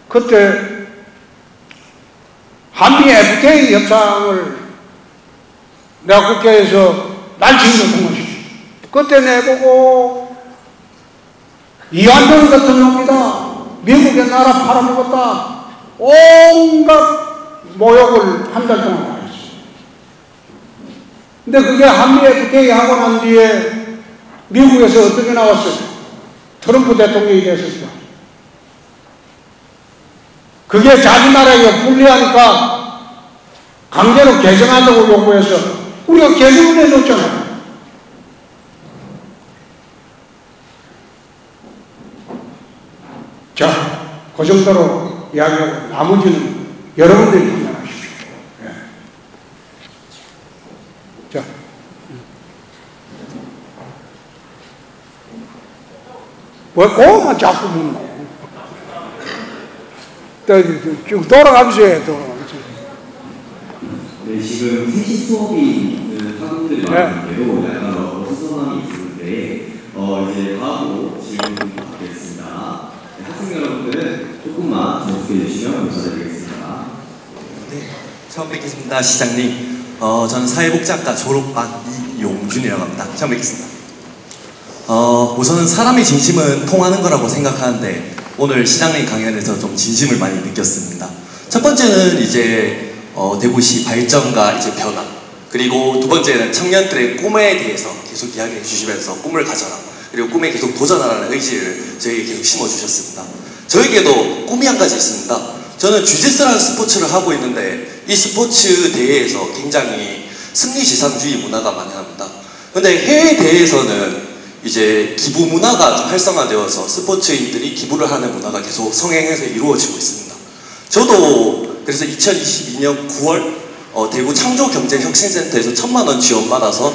그때 한미 FTA 협상을 내가 국회에서 날치기로 통과시켰어요. 그때 내보고 이완동 같은 놈이다. 미국의 나라 팔아먹었다. 온갖 모욕을 한 달 동안 하였어요. 근데 그게 한미 FTA 하고 난 뒤에 미국에서 어떻게 나왔어요? 트럼프 대통령이 됐었죠. 그게 자기 나라에 불리하니까 강제로 개정하자고 요구해서 우리가 개정을 해줬잖아요. 자, 그 정도로 이야기하고 나머지는 여러분들이 판단하십시오. 예. 자, 왜 그거만 자꾸 묻노? 쭉 돌아가면서 해, 돌아가면서. 네, 지금 3시 수업이 있는 학생들이 많은데도 약간 어수선함이 있는데 이제 다음으로 질문 받겠습니다. 네, 학생 여러분들은 조금만 접수해 주시면 감사드리겠습니다. 네, 처음 뵙겠습니다, 시장님. 저는 사회복지학과 졸업반 이용준이라고 합니다. 처음 뵙겠습니다. 우선은 사람의 진심은 통하는 거라고 생각하는데 오늘 시장님 강연에서 좀 진심을 많이 느꼈습니다. 첫 번째는 이제 대구시 발전과 이제 변화, 그리고 두 번째는 청년들의 꿈에 대해서 계속 이야기해 주시면서 꿈을 가져라, 그리고 꿈에 계속 도전하라는 의지를 저희에게 계속 심어주셨습니다. 저에게도 꿈이 한 가지 있습니다. 저는 주짓수라는 스포츠를 하고 있는데 이 스포츠 대회에서 굉장히 승리지상주의 문화가 만연합니다. 근데 해외 대회에서는 이제 기부 문화가 좀 활성화되어서 스포츠인들이 기부를 하는 문화가 계속 성행해서 이루어지고 있습니다. 저도 그래서 2022년 9월 대구 창조경제혁신센터에서 1,000만 원 지원받아서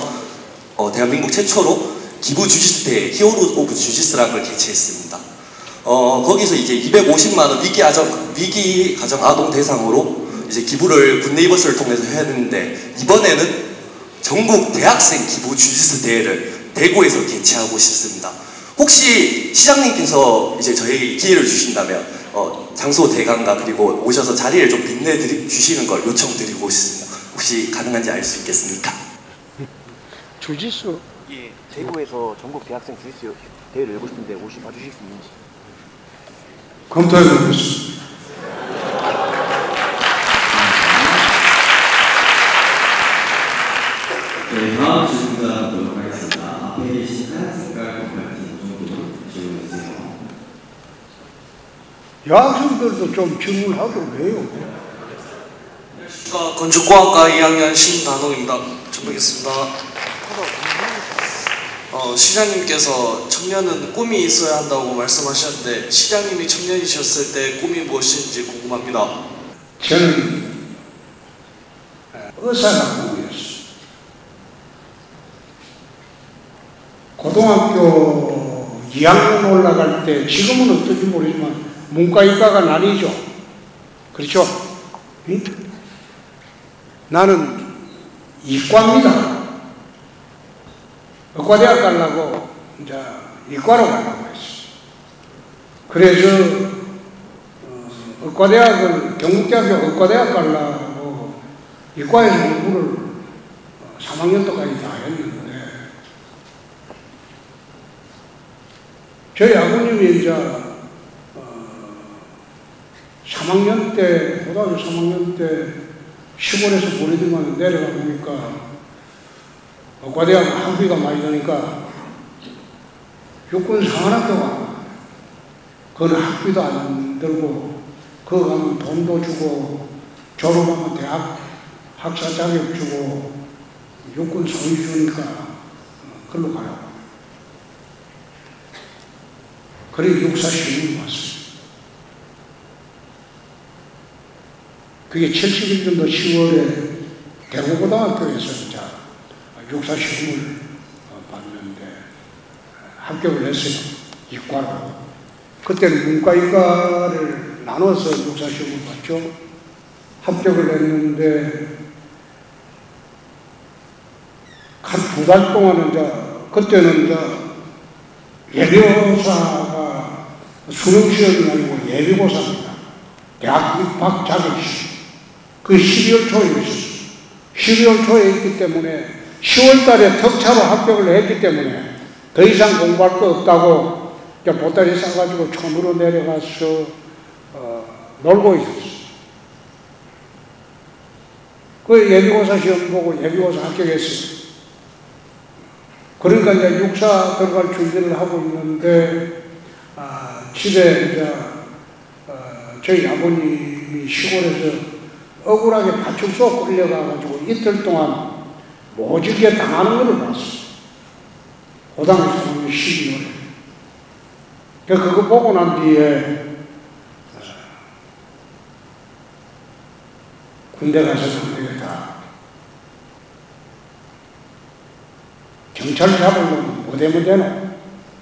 대한민국 최초로 기부 주짓수 대회 히어로 오브 주짓수라는 걸 개최했습니다. 거기서 이제 250만 원 위기 가정 아동 대상으로 이제 기부를 굿네이버스를 통해서 해야 되는데 이번에는 전국 대학생 기부 주짓수 대회를 대구에서 개최하고 싶습니다. 혹시 시장님께서 이제 저에게 기회를 주신다면 장소 대관과 그리고 오셔서 자리를 좀 빛내 주시는 걸 요청드리고 싶습니다. 혹시 가능한지 알 수 있겠습니까? 주짓수? 예, 대구에서 전국 대학생 주짓수 대회를 열고 싶은데 혹시 봐주실 수 있는지. 검토해 보겠습니다. 네, 다음 질문자 보도록 하겠습니다. 앞에 계신 하얀 색깔 건물팀 정도 질문해주세요. 여학생들도 좀 질문하도록 해요. 건축과학과 2학년 신단홍입니다. 뵙겠습니다. 시장님께서 청년은 꿈이 있어야 한다고 말씀하셨는데 시장님이 청년이셨을 때 꿈이 무엇인지 궁금합니다. 저는 의사가 꿈이었어요. 고등학교 2학년 올라갈 때 지금은 어떨지 모르지만 문과이과가 나뉘죠. 그렇죠? 응? 나는 이과입니다. 의과대학 가려고 이제 이과로 가려고 했어요. 그래서 의과대학을 경북대학교 의과대학 가려고 이과에서 공부를 3학년도까지 다 했는데 저희 아버님이 이제 3학년 때, 고등학교 3학년 때 시골에서 보내더만 내려가 보니까 의과대학 학비가 많이 드니까 육군 상한학교가 그건 학비도 안 들고 그거 가면 돈도 주고 졸업하면 대학 학사 자격 주고 육군 소위 주니까 그걸로 가라고. 그래 육사 시험을 봤어요. 그게 71년도 10월에 대구고등학교에서 이제 육사 시험을 봤는데 합격을 했어요. 이과로. 그때는 문과 이과를 나눠서 육사 시험을 봤죠. 합격을 했는데 한 2달 동안은 이제 그때는 이제 예비고사가 수능시험이 아니고 예비고사입니다. 대학 입학 자격시험. 그 12월 초에 있었어요. 12월 초에 있기 때문에 10월 달에 특차로 합격을 했기 때문에 더 이상 공부할 거 없다고 보따리 싸가지고 촌으로 내려가서 놀고 있었어요. 그 예비고사 시험 보고 예비고사 합격했어요. 그러니까 이제 육사 들어갈 준비를 하고 있는데 집에 이제 저희 아버님이 시골에서 억울하게 파출소 끌려가가지고 이틀 동안 모질게 당하는 것을 봤어요. 고등학교 3학년 12월에. 그거 보고 난 뒤에 군대 가서는 안 되겠다. 경찰 잡으려면 뭐 되면 되나?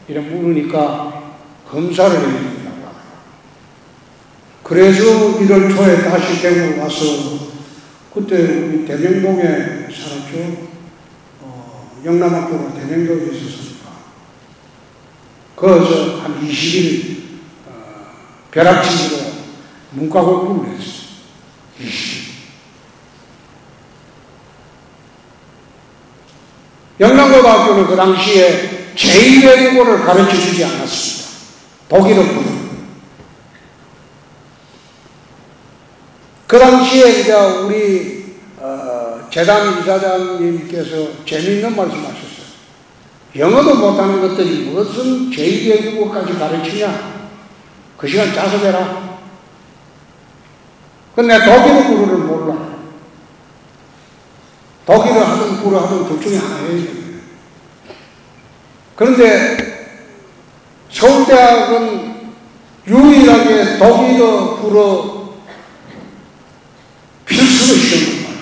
이런 물으니까 검사를 해야 된다고 하더라고요. 그래서 1월 초에 다시 대구 와서 그때 우리 대명동에 살았죠. 영남학교가 대명동에 있었으니까 거기서 한 20일 벼락치기로 문과 공부를 했어요. 20일. 영남고등학교는 그 당시에 제2외국어를 가르쳐 주지 않았습니다. 독일어뿐. 그 당시에 이제 우리 재단 이사장님께서 재미있는 말씀 하셨어요. 영어도 못하는 것들이 무슨 제2외국어까지 가르치냐? 그 시간 자습해라. 근데 독일어 불어를 몰라. 독일어 하든 불어 하든 둘 중에 하나예요. 그런데 서울대학은 유일하게 독일어 불어 필수로 시험을 봐요.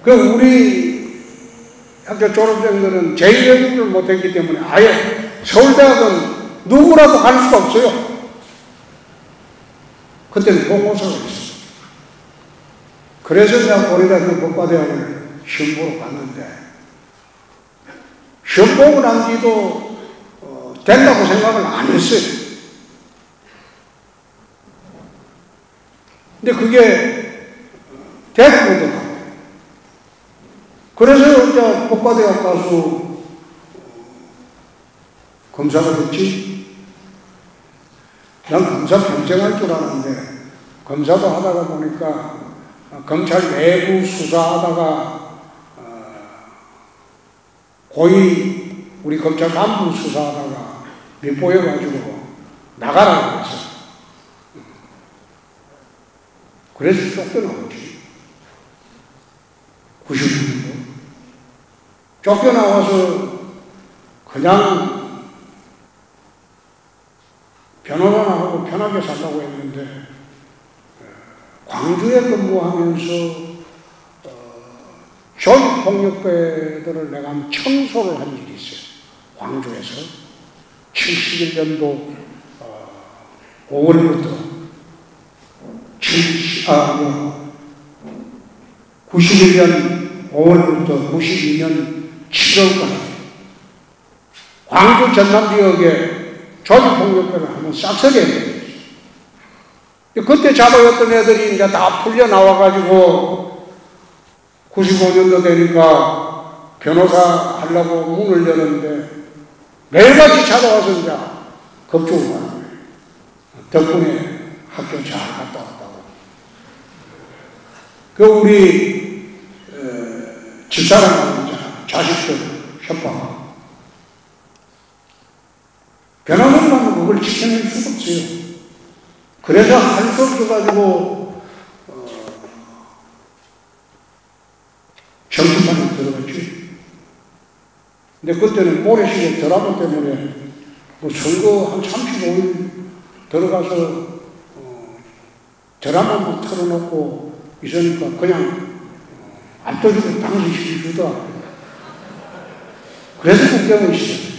그 우리 학교 졸업생들은 제2외국어를 못했기 때문에 아예 서울대학은 누구라도 갈 수가 없어요. 그때는 공고사가 있어요. 그래서 내가 고려대학교 법과대학을 시험 보러 갔는데 시험 보고 난 뒤도 된다고 생각을 안 했어요. 근데 그게 대학교더라고요. 그래서 이제 법과대학 가서 검사가 됐지. 난 검사 평생 할 줄 알았는데 검사도 하다가 보니까 검찰 내부 수사하다가 고위 우리 검찰 간부 수사하다가 밉보여가지고 나가라고 했어. 그래서 쫓겨나왔지. 90년도. 쫓겨나와서 그냥 변호사하고 편하게 살라고 했는데 광주에 근무하면서 조직폭력배들을 내가 한번 청소를 한 일이 있어요. 광주에서 71년도 5월부터 91년 5월부터 92년 7월까지 광주 전남 지역에 조직폭력배를 한번 싹쓸이했어요. 그때 잡아왔던 애들이 이제 다 풀려 나와가지고 95년도 되니까 변호사 하려고 문을 열었는데 매일같이 찾아와서 이제 겁주고 가는 거예요. 덕분에 학교 잘 갔다 왔다고. 그 우리 집사람하고 자식들 협박하고 변호사님은 그걸 지켜낼 수가 없어요. 그래서 할 수 없어가지고 정치판에 들어갔지. 근데 그때는 모래시계 드라마 때문에 뭐 선거 한 35일 들어가서 드라마만 틀어놓고 있으니까 그냥 압도적으로 당선시켜주더라고요. 그래서 국경을 시작했어요.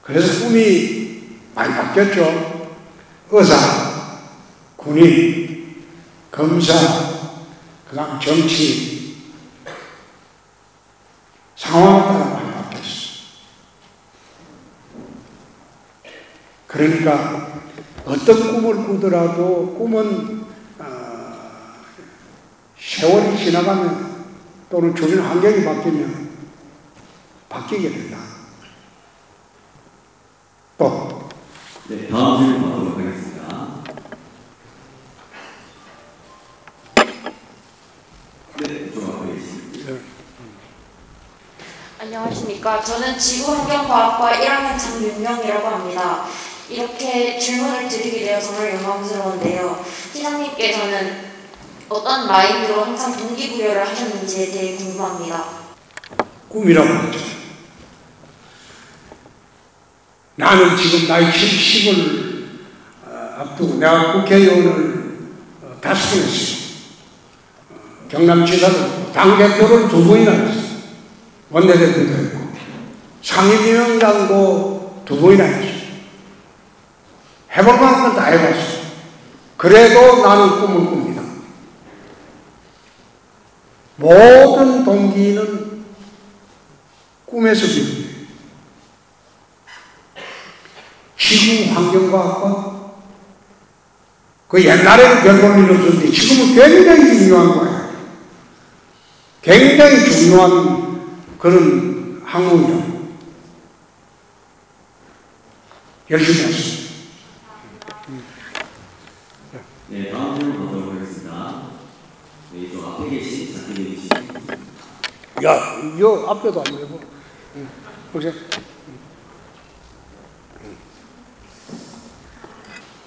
그래서 꿈이 많이 바뀌었죠. 의사, 군인, 검사, 그 다음 정치, 상황에 따라 많이 바뀌었어요. 그러니까 어떤 꿈을 꾸더라도 꿈은 세월이 지나가면 또는 주변 환경이 바뀌면 바뀌게 된다. 또. 네, 다음 질문 받도록 하겠습니다. 네, 좀 앞에 계십니다. 안녕하십니까. 저는 지구환경과학과 1학년 장윤명이라고 합니다. 이렇게 질문을 드리게 되어 정말 영광스러운데요. 시장님께서는 어떤 마인드로 항상 동기부여를 하셨는지에 대해 궁금합니다. 꿈이라고 하죠. 나는 지금 나이 70을 앞두고 내가 국회의원을 5번 했어요. 경남지사도 당대표를 2번이나 했어요. 원내대표도 했고 상임위원장도 2번이나 했어요. 해볼 만한 건 다 해봤어요. 그래도 나는 꿈을 꿉니다. 모든 동기는 꿈에서 비롯돼요. 지구환경과학과 그 옛날에는 별볼 일 없었는데 지금은 굉장히 중요한 거예요. 굉장히 중요한 그런 학문이라고. 열심히 하세요. 네, 다음 질문 받도록 하겠습니다. 네, 저 앞에 계신 작가님이신. 야, 이거 앞에도 안 되고. 보세요.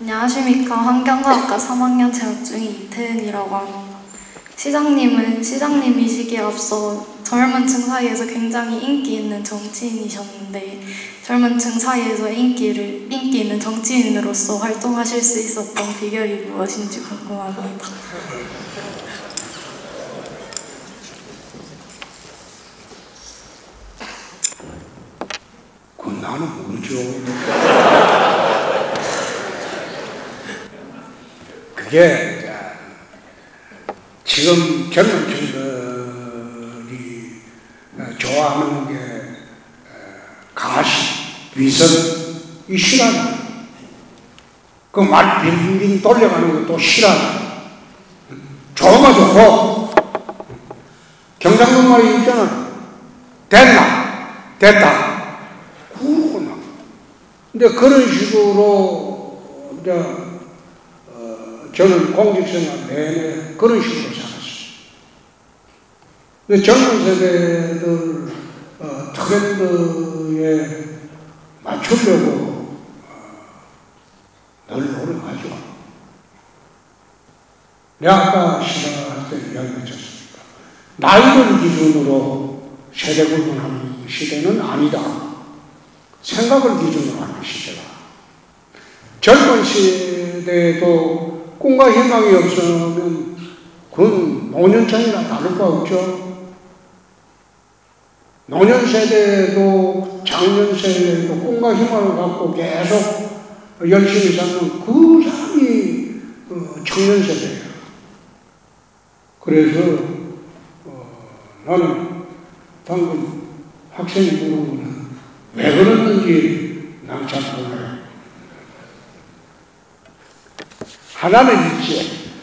안녕하십니까. 환경과학과 3학년 재학 중인 이태은이라고 합니다. 시장님은 시장님이시기에 앞서 젊은 층 사이에서 굉장히 인기 있는 정치인이셨는데 젊은 층 사이에서 인기 있는 정치인으로서 활동하실 수 있었던 비결이 무엇인지 궁금합니다. 그건 나는 모르죠. 그게 지금 젊은 층들이 좋아하는 게 가시, 위선, 이 실화다. 그 말 빙빙 돌려가는 것도 실화다. 좋으면 좋고 경상도 말이 있잖아. 됐나? 됐다. 그러구나. 근데 그런 식으로 이제 저는 공직생활 내내 그런 식으로 살았어요. 근데 젊은 세대들 트렌드에 맞추려고 늘 노력하죠. 내가 아까 시작할 때 이야기했었습니까? 나이를 기준으로 세대 구분하는 시대는 아니다. 생각을 기준으로 하는 시대다. 젊은 시대에도 꿈과 희망이 없으면 그건 노년층이나 다를 바 없죠. 노년 세대도 장년 세대도 꿈과 희망을 갖고 계속 열심히 사는 그 사람이 청년 세대예요. 그래서 나는 방금 학생이 물은 거는 왜 그랬는지 난 잘 몰라요. 하나는 있지.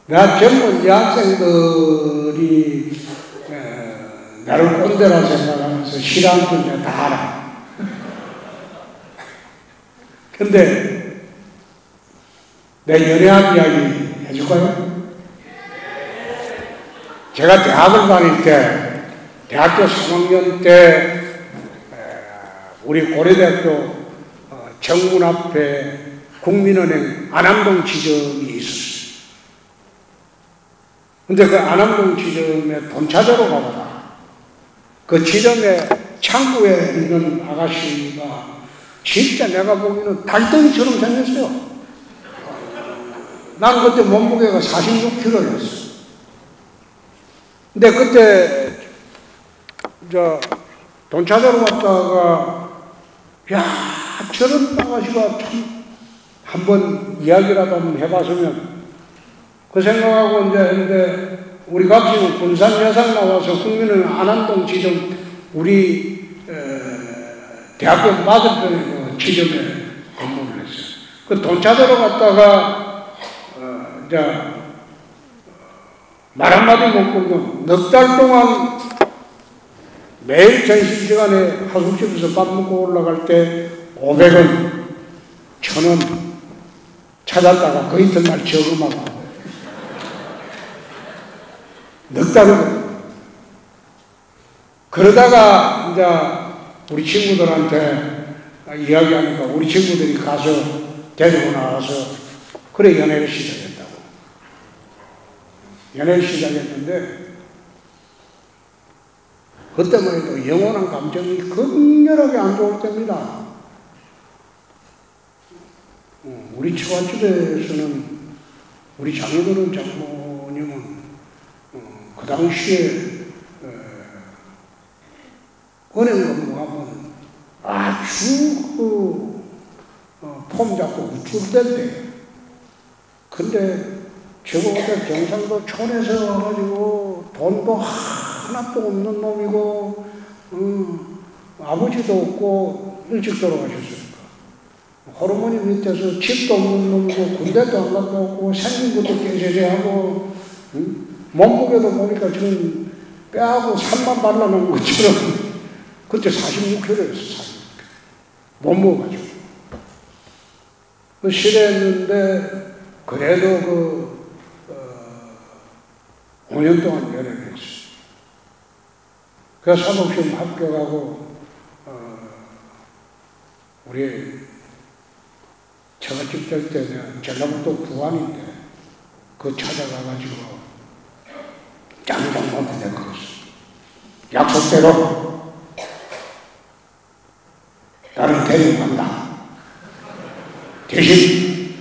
나 젊은 여학생들이 나를 꼰대라 생각하면서 싫어하는 줄 내가 다 알아. 근데 내 연애학 이야기 해줄까요? 제가 대학을 다닐 때, 대학교 3학년 때 우리 고려대학교 정문 앞에 국민은행 안암동 지점이 있었어요. 근데 그 안암동 지점에 돈 찾으러 가보다 그 지점에 창구에 있는 아가씨가 진짜 내가 보기에는 달덩이처럼 생겼어요. 난 그때 몸무게가 46kg였어. 근데 그때 돈 찾으러 갔다가 야 저런 아가씨가 참 한번 이야기라도 한번 해봤으면 그 생각하고 이제 했는데 우리 각지는 군산 여상 나와서 국민은 안암동 지점 우리 대학교 맞은편에 그 지점에 근무를 했어요. 그 돈 찾으러 갔다가 이제 말 한마디 못 걸고 넉 달 동안 매일 점심시간에 하숙집에서 밥 먹고 올라갈 때 500원, 1000원 찾았다가 그 이튿날 저금하고 넉 달을 그러다가 이제 우리 친구들한테 이야기하니까 우리 친구들이 가서 데리고 나와서 그래 연애를 시작했다고. 연애를 시작했는데 그때만 해도 영원한 감정이 극렬하게 안 좋을 때입니다. 우리 처갓집에서는 우리 장인어른 장모님은 그 당시에 은행 근무하면 아주 폼 잡고 우쭐댔대. 근데 저거 그때 경상도 촌에서 와가지고 돈도 하나도 없는 놈이고 아버지도 없고 일찍 돌아가셨으니까 호르몬이 밑에서 집도 없는 놈이고 군대도 안 갔다 오고 생긴 것도 깨재재하고 몸무게도 보니까 지금 뼈하고 살만 발라놓은 것처럼 그때 46kg였어. 못 먹어가지고 그 실했는데 그래도 5년 동안 연애를 했어요. 그래서 사법시험 합격하고 우리 처갓집 30대 때는 전라북도 부안인데 그 찾아가가지고 짱짱한테 내가 약속대로 나를 데리고 간다. 대신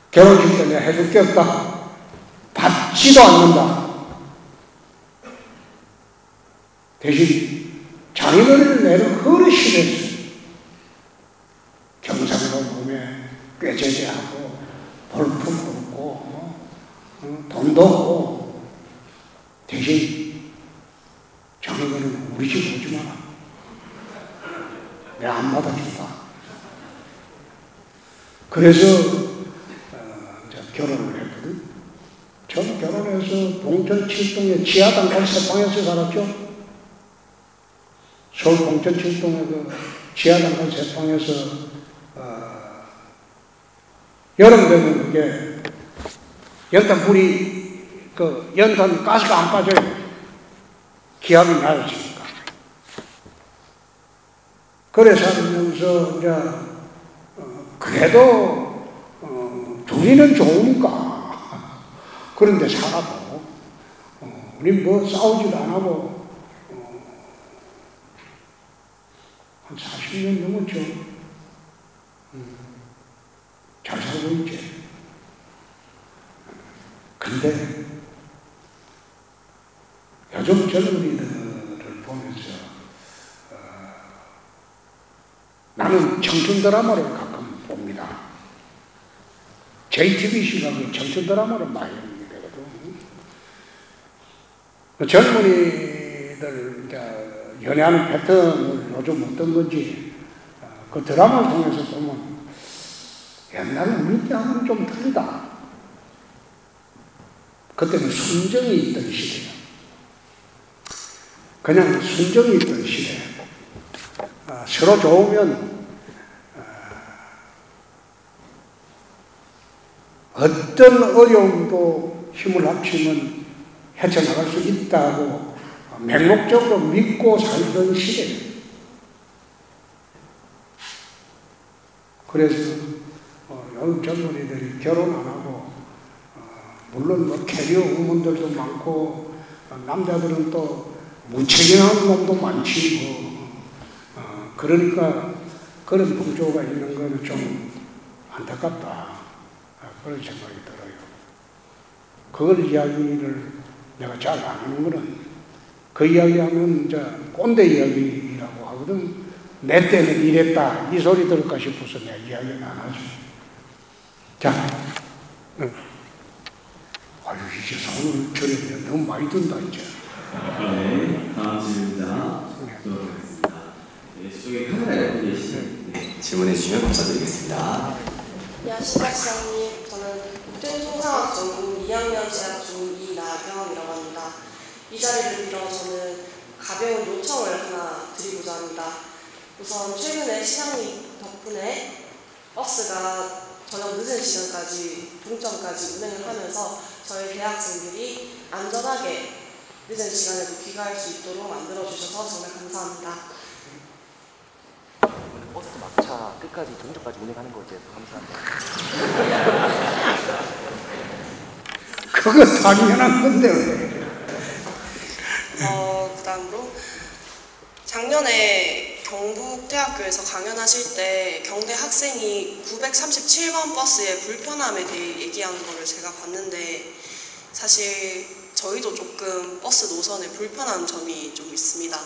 결혼식 때 내가 해줄 게 없다. 받지도 않는다. 대신 장인어른을 내는 어르신을 경상도 몸에 꾀제제하고 볼품도 없고 돈도 없고 대신 장인어른은 우리 집 오지 마라. 내가 안 받아준다. 그래서 결혼을 했거든. 전 결혼해서 동천 칠동에 지하단간 세방에서 살았죠. 서울 동천 칠동에 그 지하단간 세방에서 여름 되면 그게 연탄 불이 그 연탄 가스가 안 빠져요. 기압이 낮아지니까. 그래 살면서 이제 그래도 둘이는 좋으니까 그런데 살아도 우리 뭐 싸우지도 안 하고 한 40년 넘었죠. 잘 살고 있지. 근데 요즘 젊은이들을 보면서 나는 청춘 드라마를 가끔 봅니다. JTBC가 그 청춘 드라마를 많이 되거든. 젊은이들 연애하는 패턴을 요즘 어떤 건지 그 드라마를 통해서 보면 옛날에 우리 때하고는 좀 틀리다. 그때는 순정이 있던 시대야. 그냥 순정이 있던 시대. 서로 좋으면 어떤 어려움도 힘을 합치면 헤쳐나갈 수 있다고 맹목적으로 믿고 살던 시대예요. 그래서 요즘 젊은이들이 결혼 안 하고 물론 뭐 캐리어 우먼들도 많고 남자들은 또 무책임한 놈도 많지 그러니까 그런 풍조가 있는 거는 좀 안타깝다. 그런 생각이 들어요. 그걸 이야기를 내가 잘 안 하는 거는 그 이야기하면 이제 꼰대 이야기라고 하거든. 내 때는 이랬다. 이 소리 들을까 싶어서 내가 이야기는 안 하죠. 자, 아유, 이제 손을 저리면 너무 많이 든다, 이제. 네, 다음 질문자 보도록 하겠습니다. 네, 저쪽에 카메라 옆에 계시는 질문해 주시면 감사드리겠습니다. 안녕하십니까, 시장님. 저는 국제통상학전공 2학년 재학 중 이나경이라고 합니다. 이 자리를 빌어 저는 가벼운 요청을 하나 드리고자 합니다. 우선 최근에 시장님 덕분에 버스가 저녁 늦은 시간까지 동점까지 운행을 하면서 저희 대학생들이 안전하게 늦은 시간에도 귀가할 수 있도록 만들어주셔서 정말 감사합니다. 버스 막차 끝까지 동점까지 운행하는 거에 대해서 감사합니다. 그거 당연한 건데 왜? 그 다음으로 작년에 경북대학교에서 강연하실 때 경대 학생이 937번 버스의 불편함에 대해 얘기하는 거를 제가 봤는데 사실 저희도 조금 버스 노선에 불편한 점이 좀 있습니다.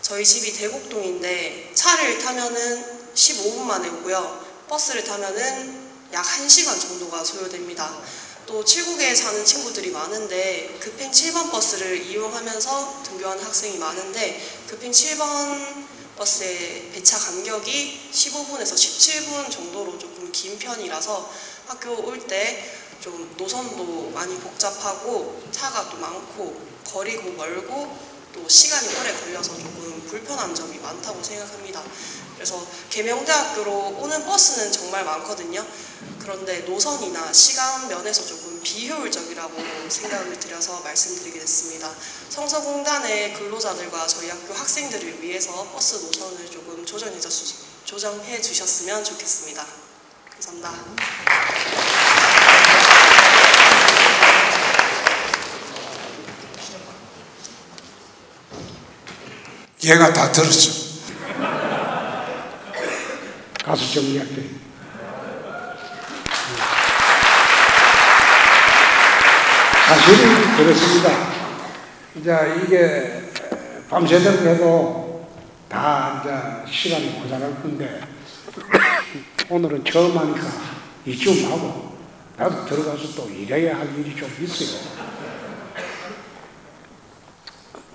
저희 집이 대곡동인데 차를 타면은 15분 만에 오고요. 버스를 타면은 약 1시간 정도가 소요됩니다. 또 칠곡에 사는 친구들이 많은데 급행 7번 버스를 이용하면서 등교하는 학생이 많은데 급행 7번 버스의 배차 간격이 15분에서 17분 정도로 조금 긴 편이라서 학교 올 때 좀 노선도 많이 복잡하고 차가 또 많고 거리고 멀고 또 시간이 오래 걸려서 조금 불편한 점이 많다고 생각합니다. 그래서 계명대학교로 오는 버스는 정말 많거든요. 그런데 노선이나 시간 면에서 조금 비효율적이라고 생각을 드려서 말씀드리게 됐습니다. 성서공단의 근로자들과 저희 학교 학생들을 위해서 버스 노선을 조금 조정해 주셨으면 좋겠습니다. 감사합니다. 얘가 다 들었어. 가서 정리할게. 사실은 그렇습니다. 이제 이게 밤새도록 해도 다 이제 시간이 모자랄 건데 오늘은 처음 하니까 이쯤 하고 나도 들어가서 또 일해야 할 일이 좀 있어요.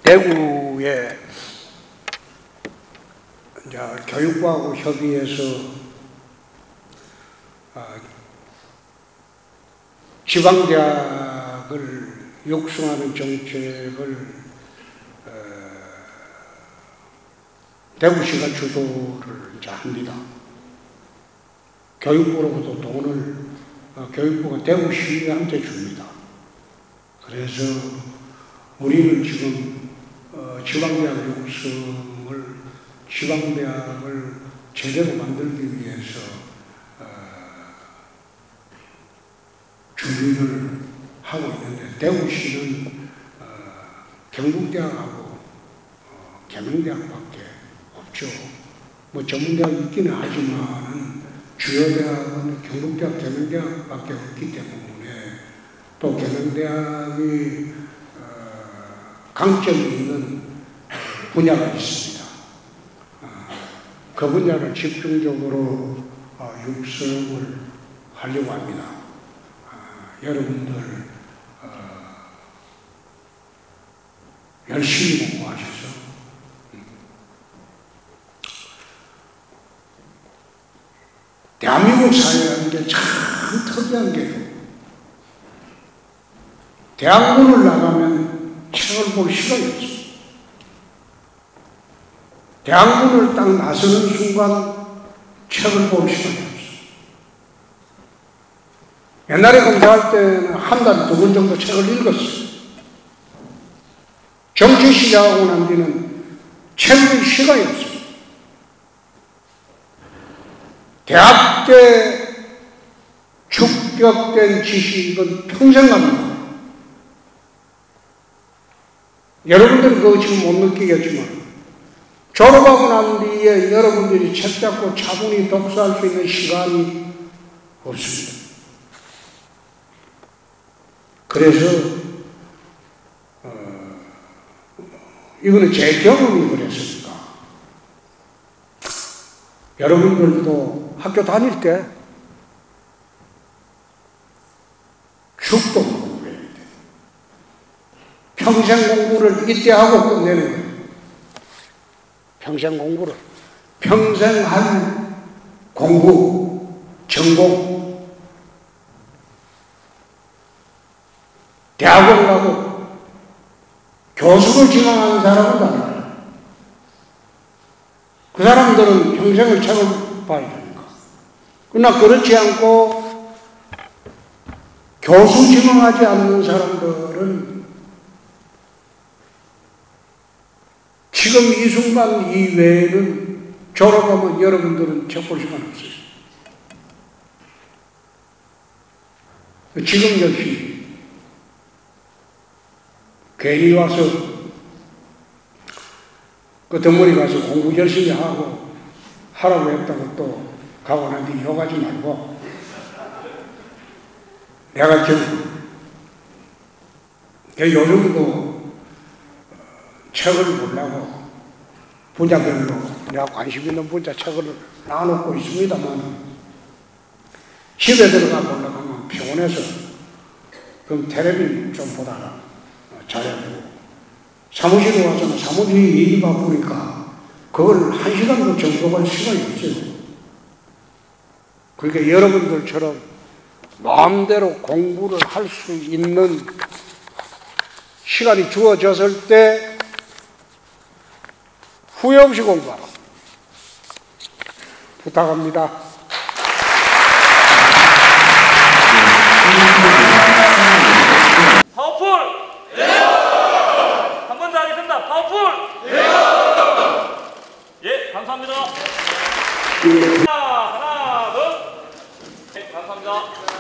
대구에 이제 교육부하고 협의해서 지방대학을 육성하는 정책을 대구시가 주도를 이제 합니다. 교육부로부터 돈을 교육부가 대구시한테 줍니다. 그래서 우리는 지금 지방대학 육성을 지방대학을 제대로 만들기 위해서 준비를 하고 있는데 대구시는 경북대학하고 계명대학밖에 없죠. 뭐 전문대학이 있기는 하지만 주요 대학은 경북대학, 계명대학밖에 없기 때문에 또 계명대학이 강점이 있는 분야가 있습니다. 그 분야를 집중적으로 육성을 하려고 합니다. 여러분들 열심히 공부하셔서 대한민국 사회라는 게 참 특이한 게요. 대학문을 나가면 책을 볼 시간이 없어요. 대학문을 딱 나서는 순간 책을 볼 시간이 없어요. 옛날에 공부할 때는 한 달에 2번 정도 책을 읽었어요. 정치 시작하고 난 뒤는 책을 읽을 시간이 없어요. 대학 때 축적된 지식은 평생 갑니다. 여러분들은 그거 지금 못 느끼겠지만 졸업하고 난 뒤에 여러분들이 책 잡고 차분히 독서할 수 있는 시간이 없습니다. 그래서 이거는 제 경험이 그랬으니까 여러분들도 학교 다닐 때 죽도 공부해야 돼. 평생 공부를 이때 하고 끝내는 거예요. 평생 공부를. 평생 할 공부, 전공. 대학원 가고 교수를 지망하는 사람은 달라요. 그 사람들은 평생을 책을 봐야 됩니다. 그러나 그렇지 않고 교수 지망하지 않는 사람들은 지금 이 순간 이외에는 졸업하면 여러분들은 책 볼 시간 없어요. 지금 열심히 괜히 와서 그 덩어리 가서 공부 열심히 하고 하라고 했다고 또 가고 난 뒤 욕하지 말고 내가 지금 요즘도 책을 보려고 분야별로 내가 관심 있는 분야 책을 놔놓고 있습니다만 집에 들어가 보려고 하면 피곤해서 그럼 텔레비전 좀 보다가 자려고 사무실에 와서는 사무실 일이 바쁘니까 그걸 1시간도 정독할 시간이 없어요. 그러니까 여러분들처럼 마음대로 공부를 할 수 있는 시간이 주어졌을 때 후회 없이 공부하라. 부탁합니다. 파워풀! 네! 한 번 더 하겠습니다. 파워풀! 네! 예, 감사합니다. 하나, 둘. 감사합니다.